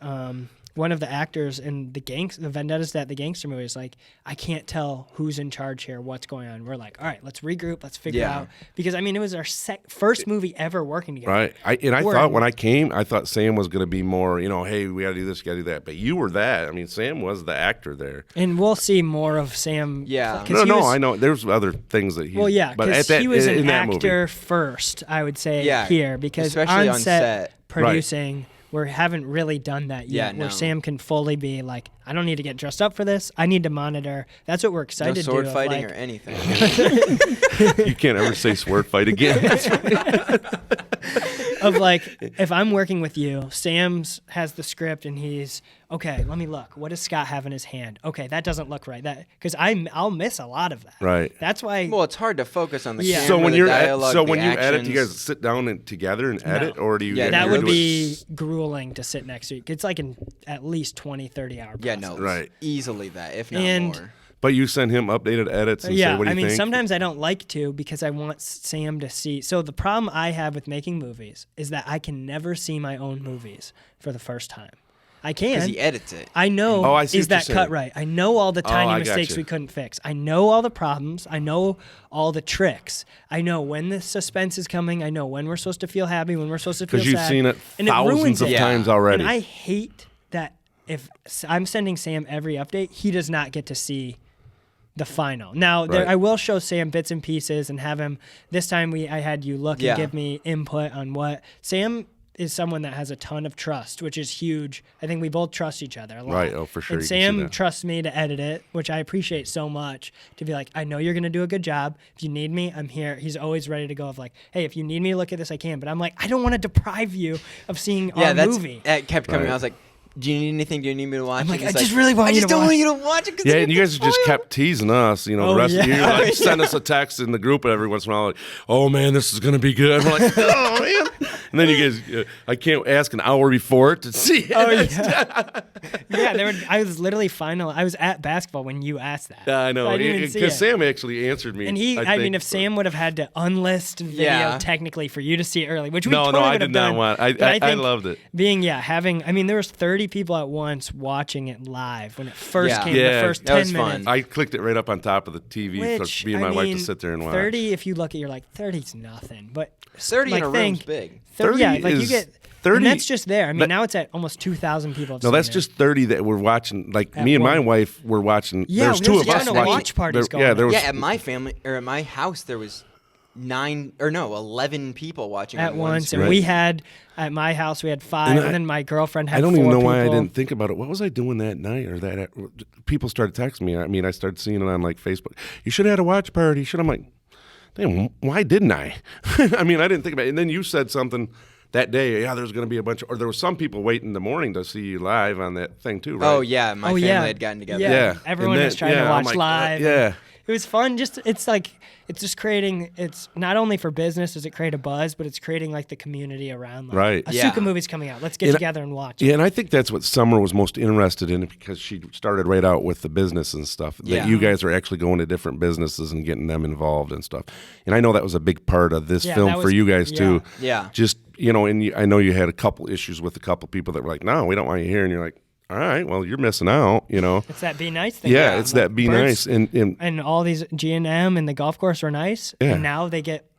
[SPEAKER 1] one of the actors in the Vendettas, that the gangster movie is like, I can't tell who's in charge here, what's going on. We're like, all right, let's regroup, let's figure
[SPEAKER 3] Yeah.
[SPEAKER 1] out. Because, I mean, it was our first movie ever working together.
[SPEAKER 2] Right. I
[SPEAKER 1] We're-
[SPEAKER 2] thought when I came, I thought Sam was going to be more, you know, hey, we got to do this, got to do that. But you were that. I mean, Sam was the actor there.
[SPEAKER 1] And we'll see more of Sam.
[SPEAKER 3] Yeah.
[SPEAKER 1] 'cause he was-
[SPEAKER 2] I know. There's other things that he.
[SPEAKER 1] Well, yeah,
[SPEAKER 2] but
[SPEAKER 1] because
[SPEAKER 2] at that,
[SPEAKER 1] he was
[SPEAKER 2] in
[SPEAKER 1] an
[SPEAKER 2] that movie.
[SPEAKER 1] actor first, I would say,
[SPEAKER 3] Yeah,
[SPEAKER 1] here, because
[SPEAKER 3] especially
[SPEAKER 1] on
[SPEAKER 3] on
[SPEAKER 1] set
[SPEAKER 3] set.
[SPEAKER 1] producing, we haven't really done that
[SPEAKER 3] Yeah,
[SPEAKER 1] yet, where
[SPEAKER 3] no.
[SPEAKER 1] Sam can fully be like, I don't need to get dressed up for this. I need to monitor. That's what we're
[SPEAKER 3] no
[SPEAKER 1] excited
[SPEAKER 3] sword
[SPEAKER 1] to do.
[SPEAKER 3] fighting
[SPEAKER 1] of,
[SPEAKER 3] or
[SPEAKER 1] like,
[SPEAKER 3] anything.
[SPEAKER 2] You can't ever say sword fight again.
[SPEAKER 1] of like, if I'm working with you, Sam's has the script and he's, okay, let me look. What does Scott have in his hand? Okay, that doesn't look right. Because I'll miss a lot of that.
[SPEAKER 2] Right.
[SPEAKER 1] That's why.
[SPEAKER 3] Well, it's hard to focus on the
[SPEAKER 1] Yeah.
[SPEAKER 3] camera,
[SPEAKER 2] So when
[SPEAKER 3] the
[SPEAKER 2] you're
[SPEAKER 3] dialogue,
[SPEAKER 2] so
[SPEAKER 3] the
[SPEAKER 2] when you edit, do you
[SPEAKER 3] actions.
[SPEAKER 2] guys sit down and together and edit, or do you?
[SPEAKER 3] Yeah,
[SPEAKER 1] that
[SPEAKER 2] you
[SPEAKER 1] would
[SPEAKER 2] do it-
[SPEAKER 1] be grueling to sit next to you. It's like an at least 20, 30 hour
[SPEAKER 3] Yeah,
[SPEAKER 1] process.
[SPEAKER 3] no,
[SPEAKER 2] Right.
[SPEAKER 3] easily that, if not
[SPEAKER 1] And-
[SPEAKER 3] more.
[SPEAKER 2] But you send him updated edits and say,
[SPEAKER 1] Yeah,
[SPEAKER 2] "What do you
[SPEAKER 1] I mean,
[SPEAKER 2] think?"
[SPEAKER 1] sometimes I don't like to because I want Sam to see. So the problem I have with making movies is that I can never see my own movies for the first time. I
[SPEAKER 3] Because
[SPEAKER 1] can.
[SPEAKER 3] he edits it.
[SPEAKER 1] I know,
[SPEAKER 2] Oh, I see
[SPEAKER 1] is
[SPEAKER 2] what you're
[SPEAKER 1] that
[SPEAKER 2] saying.
[SPEAKER 1] cut right? I know all the tiny
[SPEAKER 2] I
[SPEAKER 1] mistakes
[SPEAKER 2] gotcha.
[SPEAKER 1] we couldn't fix. I know all the problems. I know all the tricks. I know when the suspense is coming. I know when we're supposed to feel happy, when we're supposed to feel sad.
[SPEAKER 2] because you've seen it
[SPEAKER 1] And ruins
[SPEAKER 2] thousands of
[SPEAKER 1] it.
[SPEAKER 2] times
[SPEAKER 3] Yeah.
[SPEAKER 2] already.
[SPEAKER 1] And I hate that if I'm sending Sam every update, he does not get to see the final. Now,
[SPEAKER 2] Right.
[SPEAKER 1] I will show Sam bits and pieces and have him. This time I had you look
[SPEAKER 3] Yeah.
[SPEAKER 1] and give me input on what Sam is someone that has a ton of trust, which is huge. I think we both trust each other a lot.
[SPEAKER 2] Right. Oh, for sure.
[SPEAKER 1] And Sam trusts me to edit it, which I appreciate so much, to be like, I know you're going to do a good job. If you need me, I'm here. He's always ready to go of like, hey, if you need me to look at this, I can. But I'm like, I don't want to deprive you of seeing our movie.
[SPEAKER 3] That kept coming. I was like, do you need anything? Do you need me to watch
[SPEAKER 1] I'm
[SPEAKER 3] it?
[SPEAKER 1] like, I just really want you to watch it.
[SPEAKER 3] I just don't want you to watch it.
[SPEAKER 2] Yeah, and you guys just kept teasing us, the rest of you. Like, send us a text in the group every once in a while, like, oh, man, this is going to be good. We're like, oh, man. And then you guys, I can't ask an hour before it to see it.
[SPEAKER 1] Oh, yeah. I was literally I was at basketball when you asked that.
[SPEAKER 2] I know. Because Sam actually answered me.
[SPEAKER 1] And if Sam would have had to unlist video technically for you to see it early, which we totally
[SPEAKER 2] I
[SPEAKER 1] would have
[SPEAKER 2] did
[SPEAKER 1] done.
[SPEAKER 2] not want. I loved it.
[SPEAKER 1] There was 30 people at once watching it live when it first came. The first 10 minutes.
[SPEAKER 2] I clicked it right up on top of the TV for me and my wife to sit there and watch.
[SPEAKER 1] 30, if you look at, you're like, 30's nothing, but
[SPEAKER 3] 30 in a room's big.
[SPEAKER 1] 30 you get
[SPEAKER 2] 30.
[SPEAKER 1] And that's just there. I mean, now it's at almost 2,000 people.
[SPEAKER 2] No, that's just 30 that were watching. Like me and my wife were watching.
[SPEAKER 1] Yeah,
[SPEAKER 2] there's two of us watching.
[SPEAKER 1] Watch parties going on.
[SPEAKER 3] At my family or at my house there was 11 people watching
[SPEAKER 1] at once, and
[SPEAKER 2] right.
[SPEAKER 1] we had at my house we had 5, and then my girlfriend had 4
[SPEAKER 2] people. I don't even know
[SPEAKER 1] people.
[SPEAKER 2] why I didn't think about it. What was I doing that night or that? People started texting me. I mean, I started seeing it on like Facebook. You should have had a watch party. I'm like, damn, why didn't I? I mean, I didn't think about it. And then you said something that day. Yeah, there's going to be a bunch of, or there was some people waiting in the morning to see you live on that thing too, right?
[SPEAKER 3] Oh yeah, my family had gotten together.
[SPEAKER 1] Yeah, everyone was trying to watch live.
[SPEAKER 2] Yeah.
[SPEAKER 1] It was fun. It's just creating. It's not only for business does it create a buzz, but it's creating like the community around. Like,
[SPEAKER 2] right.
[SPEAKER 1] A Suka movie's coming out. Let's get together and watch.
[SPEAKER 2] Yeah, and I think that's what Summer was most interested in because she started right out with the business and stuff. That you guys are actually going to different businesses and getting them involved and stuff. And I know that was a big part of this film for you guys too.
[SPEAKER 3] Yeah.
[SPEAKER 2] Just and I know you had a couple issues with a couple people that were like, "No, we don't want you here," and you're like, all right, well, you're missing out,
[SPEAKER 1] It's that be nice thing.
[SPEAKER 2] Yeah, it's that be nice.
[SPEAKER 1] And all these G&M and the golf course were nice. Yeah. And now they get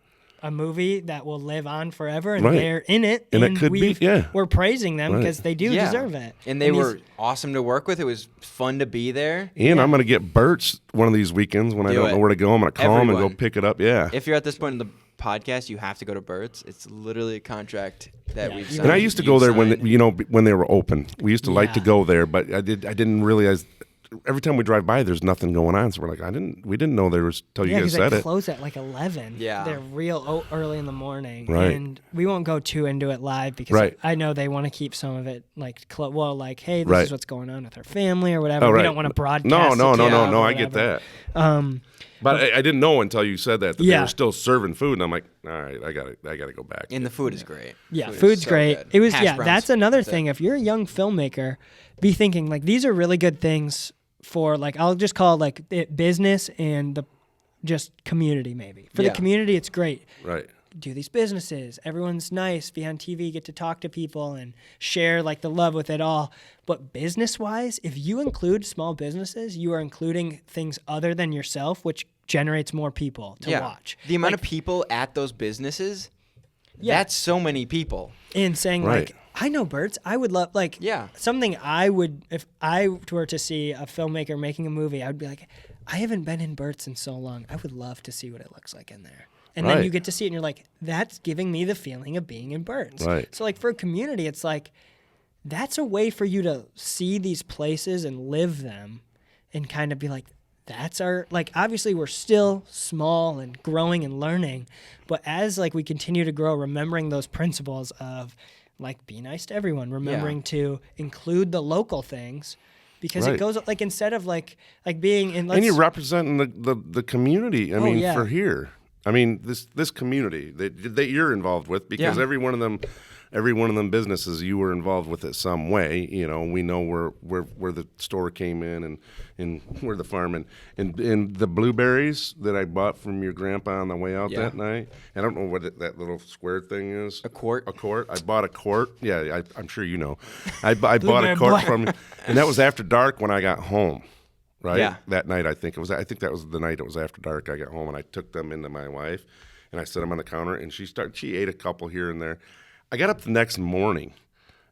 [SPEAKER 1] a movie that will live on forever, and they're in it.
[SPEAKER 2] And it could be,
[SPEAKER 1] we're praising them because they do deserve it.
[SPEAKER 3] And they were awesome to work with. It was fun to be there.
[SPEAKER 2] And I'm going to get Bert's one of these weekends when I don't know where to go. I'm going to call him and go pick it up. Yeah.
[SPEAKER 3] If you're at this point in the podcast, you have to go to Bert's. It's literally a contract that we've signed.
[SPEAKER 2] And I used to go there when they were open. We used to like to go there, but I didn't realize every time we drive by there's nothing going on. So we're like, we didn't know there was till you guys said it.
[SPEAKER 1] They close at like 11.
[SPEAKER 3] Yeah.
[SPEAKER 1] They're real early in the morning.
[SPEAKER 2] Right.
[SPEAKER 1] And we won't go too into it live because I know they want to keep some of it like hey, this is what's going on with our family or whatever. We don't want to broadcast.
[SPEAKER 2] No, I get that. But I didn't know until you said that they were still serving food, and I'm like, all right, I gotta go back.
[SPEAKER 3] And the food is great.
[SPEAKER 1] Yeah, food's
[SPEAKER 3] so
[SPEAKER 1] great.
[SPEAKER 3] Good.
[SPEAKER 1] It was
[SPEAKER 3] Hash browns.
[SPEAKER 1] That's another thing. If you're a young filmmaker, be thinking like these are really good things for like I'll just call it like business and the just community maybe. For the community, it's great.
[SPEAKER 2] Right.
[SPEAKER 1] Do these businesses. Everyone's nice. Be on TV, get to talk to people and share like the love with it all. But business-wise, if you include small businesses, you are including things other than yourself, which generates more people to watch.
[SPEAKER 3] The amount of people at those businesses, that's so many people.
[SPEAKER 1] And saying like, I know Bert's. I would love something I would, if I were to see a filmmaker making a movie, I would be like, I haven't been in Bert's in so long. I would love to see what it looks like in there. And then you get to see it and you're like, that's giving me the feeling of being in Bert's.
[SPEAKER 2] Right.
[SPEAKER 1] So like for a community, it's like, that's a way for you to see these places and live them and kind of be like, that's our, like, obviously we're still small and growing and learning, but as like we continue to grow, remembering those principles of like, be nice to everyone, remembering to include the local things because it goes like, instead of like being in,
[SPEAKER 2] and you're representing the community. I mean, for here. I mean, this community that you're involved with, because every one of them businesses you were involved with it some way. We know where the store came in and where the farm and the blueberries that I bought from your grandpa on the way out that night. I don't know what that little square thing is.
[SPEAKER 3] A quart.
[SPEAKER 2] A quart. I bought a quart. Yeah, I'm sure you know. I bought a quart from, and that was after dark when I got home. Right?
[SPEAKER 3] Yeah.
[SPEAKER 2] That night, I think that was the night it was after dark. I got home and I took them into my wife and I set them on the counter and she ate a couple here and there. I got up the next morning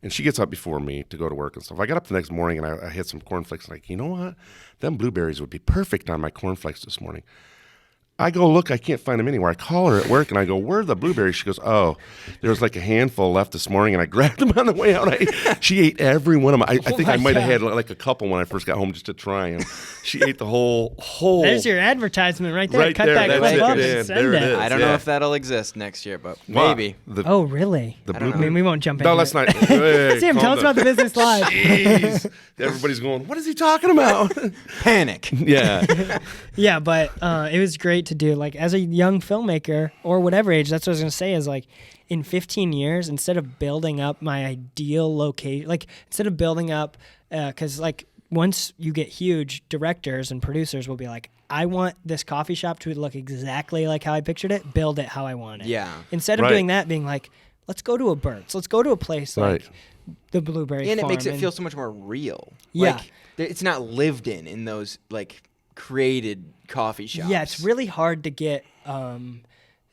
[SPEAKER 2] and she gets up before me to go to work and stuff. I got up the next morning and I had some cornflakes. Like, you know what? Them blueberries would be perfect on my cornflakes this morning. I go look, I can't find them anywhere. I call her at work and I go, where are the blueberries? She goes, oh, there was like a handful left this morning and I grabbed them on the way out. She ate every one of them. I think I might have had like a couple when I first got home just to try them. She ate the whole.
[SPEAKER 1] There's your advertisement right there.
[SPEAKER 2] Right
[SPEAKER 1] Cut
[SPEAKER 2] there,
[SPEAKER 1] that clip up and send it.
[SPEAKER 3] I don't know if that'll exist next year, but maybe.
[SPEAKER 1] Oh, really?
[SPEAKER 3] I don't know.
[SPEAKER 1] I mean, we won't jump into
[SPEAKER 2] No, let's not.
[SPEAKER 1] Sam, tell us about the business live.
[SPEAKER 2] Jeez. Everybody's going, what is he talking about?
[SPEAKER 3] Panic.
[SPEAKER 2] Yeah.
[SPEAKER 1] Yeah, but it was great to do. Like, as a young filmmaker or whatever age, that's what I was going to say is, like, in 15 years, instead of building up my ideal location, like, instead of building up, because, like, once you get huge, directors and producers will be like, I want this coffee shop to look exactly like how I pictured it, build it how I want it.
[SPEAKER 3] Yeah.
[SPEAKER 1] Instead of doing that, being like, let's go to a Burt's. Let's go to a place like the Blueberry
[SPEAKER 3] And
[SPEAKER 1] Farm.
[SPEAKER 3] it makes it feel so much more real.
[SPEAKER 1] Yeah.
[SPEAKER 3] Like, it's not lived in those, like, created coffee shops.
[SPEAKER 1] Yeah, it's really hard to get.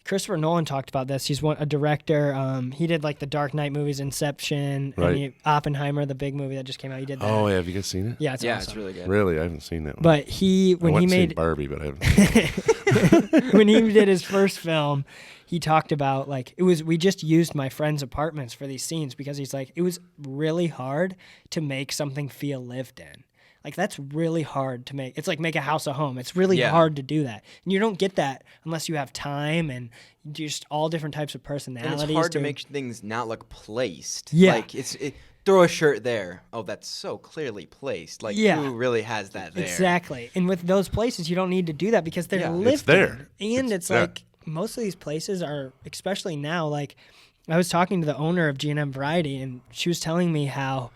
[SPEAKER 1] Christopher Nolan talked about this. He's a director. He did like the Dark Knight movies, Inception, and Oppenheimer, the big movie that just came out. He did that.
[SPEAKER 2] Oh, yeah. Have you guys seen it?
[SPEAKER 1] Yeah, it's awesome.
[SPEAKER 3] It's really good.
[SPEAKER 2] Really? I haven't seen that one.
[SPEAKER 1] But when he made
[SPEAKER 2] Barbie, but I haven't.
[SPEAKER 1] when he did his first film, he talked about like we just used my friends' apartments for these scenes because he's like it was really hard to make something feel lived in. Like, that's really hard to make. It's like make a house a home. It's really hard to do that. And you don't get that unless you have time and just all different types of personalities.
[SPEAKER 3] And it's hard to make things not look placed.
[SPEAKER 1] Yeah.
[SPEAKER 3] Like, throw a shirt there. Oh, that's so clearly placed. Like, who really has that there?
[SPEAKER 1] Exactly. And with those places, you don't need to do that because they're lived
[SPEAKER 2] it's there.
[SPEAKER 1] in. And it's like most of these places are, especially now, like I was talking to the owner of G&M Variety, and she was telling me how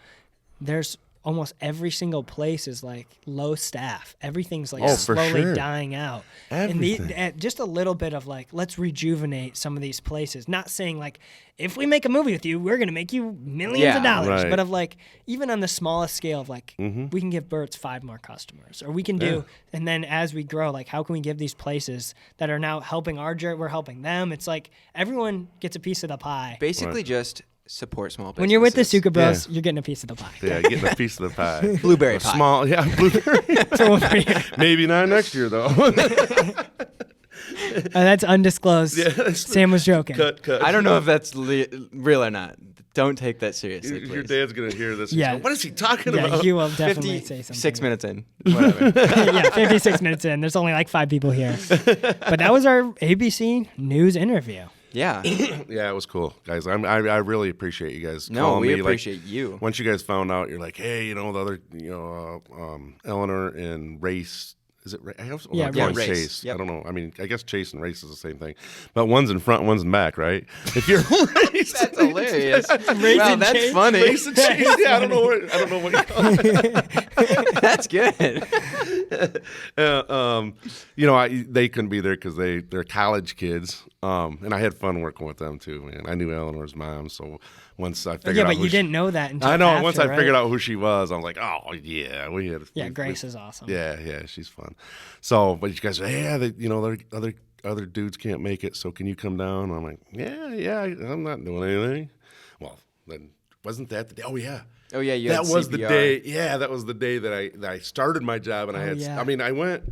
[SPEAKER 1] there's almost every single place is like low staff. Everything's like slowly dying out. And just a little bit of like, let's rejuvenate some of these places. Not saying like, if we make a movie with you, we're going to make you millions of dollars. But of like, even on the smallest scale of like, we can give Burt's 5 more customers. Or we can do, and then as we grow, like how can we give these places that are now helping we're helping them. It's like everyone gets a piece of the pie.
[SPEAKER 3] Basically just support small businesses.
[SPEAKER 1] When you're with the Suka Bros, you're getting a piece of the pie.
[SPEAKER 2] Yeah, getting a piece of the pie.
[SPEAKER 3] Blueberry pie.
[SPEAKER 2] Small, blueberry. Maybe not next year, though.
[SPEAKER 1] That's undisclosed. Sam was joking.
[SPEAKER 2] Cut.
[SPEAKER 3] I don't know if that's real or not. Don't take that seriously, please.
[SPEAKER 2] Your dad's going to hear this.
[SPEAKER 1] Yeah.
[SPEAKER 2] Go, what is he talking about?
[SPEAKER 1] Yeah, he will definitely say something.
[SPEAKER 3] 6 minutes in. Whatever.
[SPEAKER 1] 56 minutes in. There's only like 5 people here. But that was our ABC News interview.
[SPEAKER 3] Yeah.
[SPEAKER 2] Yeah, it was cool, guys. I really appreciate you guys.
[SPEAKER 3] No, we
[SPEAKER 2] me.
[SPEAKER 3] appreciate you.
[SPEAKER 2] Once you guys found out, you're like, hey, the other, Eleanor and Race. Is it Race?
[SPEAKER 3] Race.
[SPEAKER 2] Chase.
[SPEAKER 3] Yep.
[SPEAKER 2] I don't know. I mean, I guess Chase and Race is the same thing, but one's in front, one's in back, right? If you're Race,
[SPEAKER 3] that's hilarious.
[SPEAKER 1] Wow,
[SPEAKER 3] that's
[SPEAKER 1] Chase?
[SPEAKER 3] funny.
[SPEAKER 2] Race and Chase. Yeah, I don't know what you call it.
[SPEAKER 3] That's good.
[SPEAKER 2] They couldn't be there because they're college kids, and I had fun working with them too. Man, I knew Eleanor's mom, so once I figured out,
[SPEAKER 1] but you didn't know that until
[SPEAKER 2] I know.
[SPEAKER 1] after,
[SPEAKER 2] Once I
[SPEAKER 1] right?
[SPEAKER 2] figured out who she was, I'm like, oh yeah, we had.
[SPEAKER 1] Yeah, Grace is awesome.
[SPEAKER 2] Yeah, she's fun. So, but you guys, they're other dudes can't make it, so can you come down? I'm like, yeah, I'm not doing anything. Well, then wasn't that the day? Oh yeah.
[SPEAKER 3] Oh yeah, you
[SPEAKER 2] that
[SPEAKER 3] had
[SPEAKER 2] was
[SPEAKER 3] CPR.
[SPEAKER 2] the day. Yeah, that was the day that I started my job, and I had.
[SPEAKER 1] yeah.
[SPEAKER 2] I mean, I went.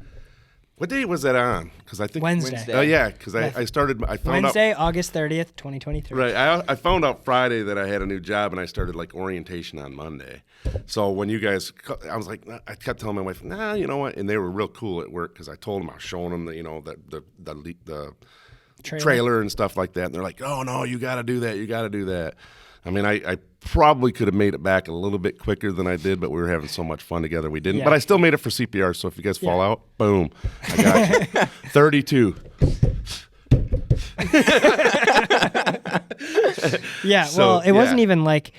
[SPEAKER 2] What day was that on? Because I think
[SPEAKER 1] Wednesday.
[SPEAKER 2] Oh yeah, because I started. I found
[SPEAKER 1] Wednesday,
[SPEAKER 2] out,
[SPEAKER 1] August 30th, 2023.
[SPEAKER 2] Right. I found out Friday that I had a new job, and I started like orientation on Monday. So when you guys, I was like, I kept telling my wife, nah, you know what? And they were real cool at work because I told them I was showing them the trailer and stuff like that, and they're like, oh no, you got to do that. You got to do that. I mean, I probably could have made it back a little bit quicker than I did, but we were having so much fun together we didn't.
[SPEAKER 1] Yeah.
[SPEAKER 2] But I still made it for CPR, so if you guys fall out, boom, I got you. 32.
[SPEAKER 1] Yeah,
[SPEAKER 2] So,
[SPEAKER 1] well, it wasn't
[SPEAKER 2] yeah.
[SPEAKER 1] even like,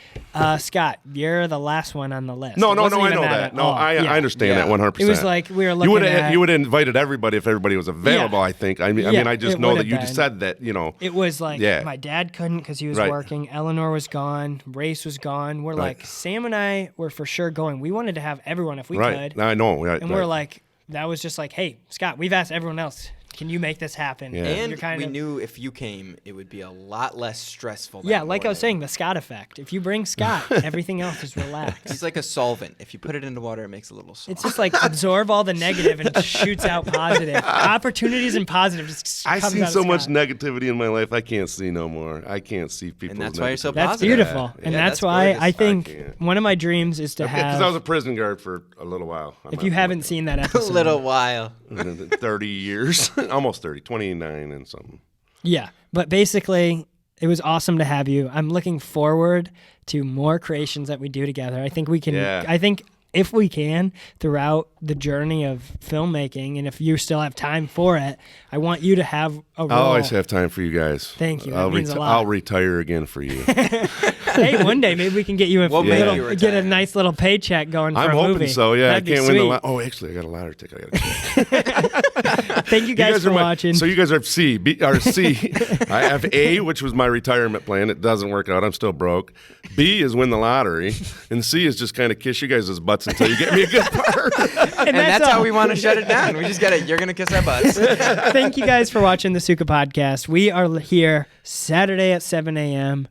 [SPEAKER 1] Scott, you're the last one on the list.
[SPEAKER 2] No,
[SPEAKER 1] It
[SPEAKER 2] I
[SPEAKER 1] wasn't
[SPEAKER 2] know
[SPEAKER 1] even
[SPEAKER 2] that.
[SPEAKER 1] at
[SPEAKER 2] No,
[SPEAKER 1] all.
[SPEAKER 2] I understand that 100%.
[SPEAKER 1] It was like we were looking at...
[SPEAKER 2] You would have invited everybody if everybody was available,
[SPEAKER 1] Yeah.
[SPEAKER 2] I think. I mean, I just
[SPEAKER 1] it
[SPEAKER 2] know
[SPEAKER 1] would
[SPEAKER 2] that
[SPEAKER 1] have
[SPEAKER 2] you
[SPEAKER 1] been.
[SPEAKER 2] just said that,
[SPEAKER 1] It was like my dad couldn't because he was
[SPEAKER 2] Right.
[SPEAKER 1] working. Eleanor was gone. Race was gone. We're
[SPEAKER 2] Right.
[SPEAKER 1] like, Sam and I were for sure going. We wanted to have everyone if we
[SPEAKER 2] right.
[SPEAKER 1] could.
[SPEAKER 2] I know. Right,
[SPEAKER 1] And we're like, that was just like, hey, Scott, we've asked everyone else. Can you make this happen?
[SPEAKER 2] Yeah.
[SPEAKER 3] And we knew if you came, it would be a lot less stressful.
[SPEAKER 1] Yeah, like I was saying, the Scott effect. If you bring Scott, everything else is relaxed.
[SPEAKER 3] He's like a solvent. If you put it into water, it makes it a little soft.
[SPEAKER 1] It's just like absorb all the negative and shoots out positive. Opportunities and positive just
[SPEAKER 2] I've
[SPEAKER 1] comes
[SPEAKER 2] seen
[SPEAKER 1] out of
[SPEAKER 2] so much
[SPEAKER 1] Scott.
[SPEAKER 2] negativity in my life. I can't see no more. I can't see people.
[SPEAKER 3] And that's why you're so
[SPEAKER 1] That's
[SPEAKER 3] positive.
[SPEAKER 1] beautiful.
[SPEAKER 2] Yeah,
[SPEAKER 1] And
[SPEAKER 3] yeah,
[SPEAKER 1] that's
[SPEAKER 3] that's
[SPEAKER 1] why
[SPEAKER 3] gorgeous.
[SPEAKER 1] I think
[SPEAKER 2] can't.
[SPEAKER 1] one of my dreams is to
[SPEAKER 2] Because I was a
[SPEAKER 1] have,
[SPEAKER 2] prison guard for a little while.
[SPEAKER 1] if you haven't seen that
[SPEAKER 3] A
[SPEAKER 1] episode.
[SPEAKER 3] little while.
[SPEAKER 2] 30 years, almost 30, 29 and something.
[SPEAKER 1] Yeah, but basically, it was awesome to have you. I'm looking forward to more creations that we do together. I think we can.
[SPEAKER 2] Yeah.
[SPEAKER 1] I think if we can, throughout the journey of filmmaking, and if you still have time for it, I want you to have a role.
[SPEAKER 2] I always have time for you guys.
[SPEAKER 1] Thank you. That means a lot.
[SPEAKER 2] I'll retire again for you.
[SPEAKER 1] Hey, one day maybe we can get you
[SPEAKER 3] We'll make
[SPEAKER 1] little,
[SPEAKER 3] you
[SPEAKER 1] get a
[SPEAKER 3] retire.
[SPEAKER 1] nice little paycheck going for
[SPEAKER 2] I'm
[SPEAKER 1] a
[SPEAKER 2] hoping
[SPEAKER 1] movie.
[SPEAKER 2] so. Yeah,
[SPEAKER 1] That'd
[SPEAKER 2] I can't
[SPEAKER 1] be
[SPEAKER 2] win the.
[SPEAKER 1] sweet.
[SPEAKER 2] Oh, actually, I got a lottery ticket. I got.
[SPEAKER 1] Thank you guys for watching.
[SPEAKER 2] So you guys are C, B, or C. I have A, which was my retirement plan. It doesn't work out. I'm still broke. B is win the lottery, and C is just kind of kiss you guys' butts until you get me a good part.
[SPEAKER 3] And that's
[SPEAKER 1] all.
[SPEAKER 3] how we want to shut it down. We just got to, you're going to kiss our butts.
[SPEAKER 1] Thank you guys for watching the Suka Podcast. We are here Saturday at 7 a.m.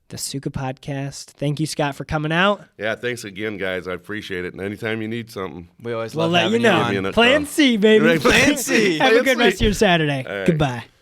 [SPEAKER 1] The Suka Podcast. Thank you, Scott, for coming out.
[SPEAKER 2] Yeah, thanks again, guys. I appreciate it. And anytime you need something,
[SPEAKER 3] We always
[SPEAKER 1] We'll
[SPEAKER 3] love
[SPEAKER 1] let
[SPEAKER 3] having
[SPEAKER 1] you
[SPEAKER 3] on.
[SPEAKER 2] Give me
[SPEAKER 1] know.
[SPEAKER 2] a
[SPEAKER 1] Plan
[SPEAKER 2] call.
[SPEAKER 1] C, baby.
[SPEAKER 2] Right,
[SPEAKER 3] Plan C.
[SPEAKER 1] Have a
[SPEAKER 2] Plan
[SPEAKER 1] good
[SPEAKER 2] C.
[SPEAKER 1] rest of your Saturday.
[SPEAKER 2] All right.
[SPEAKER 1] Goodbye.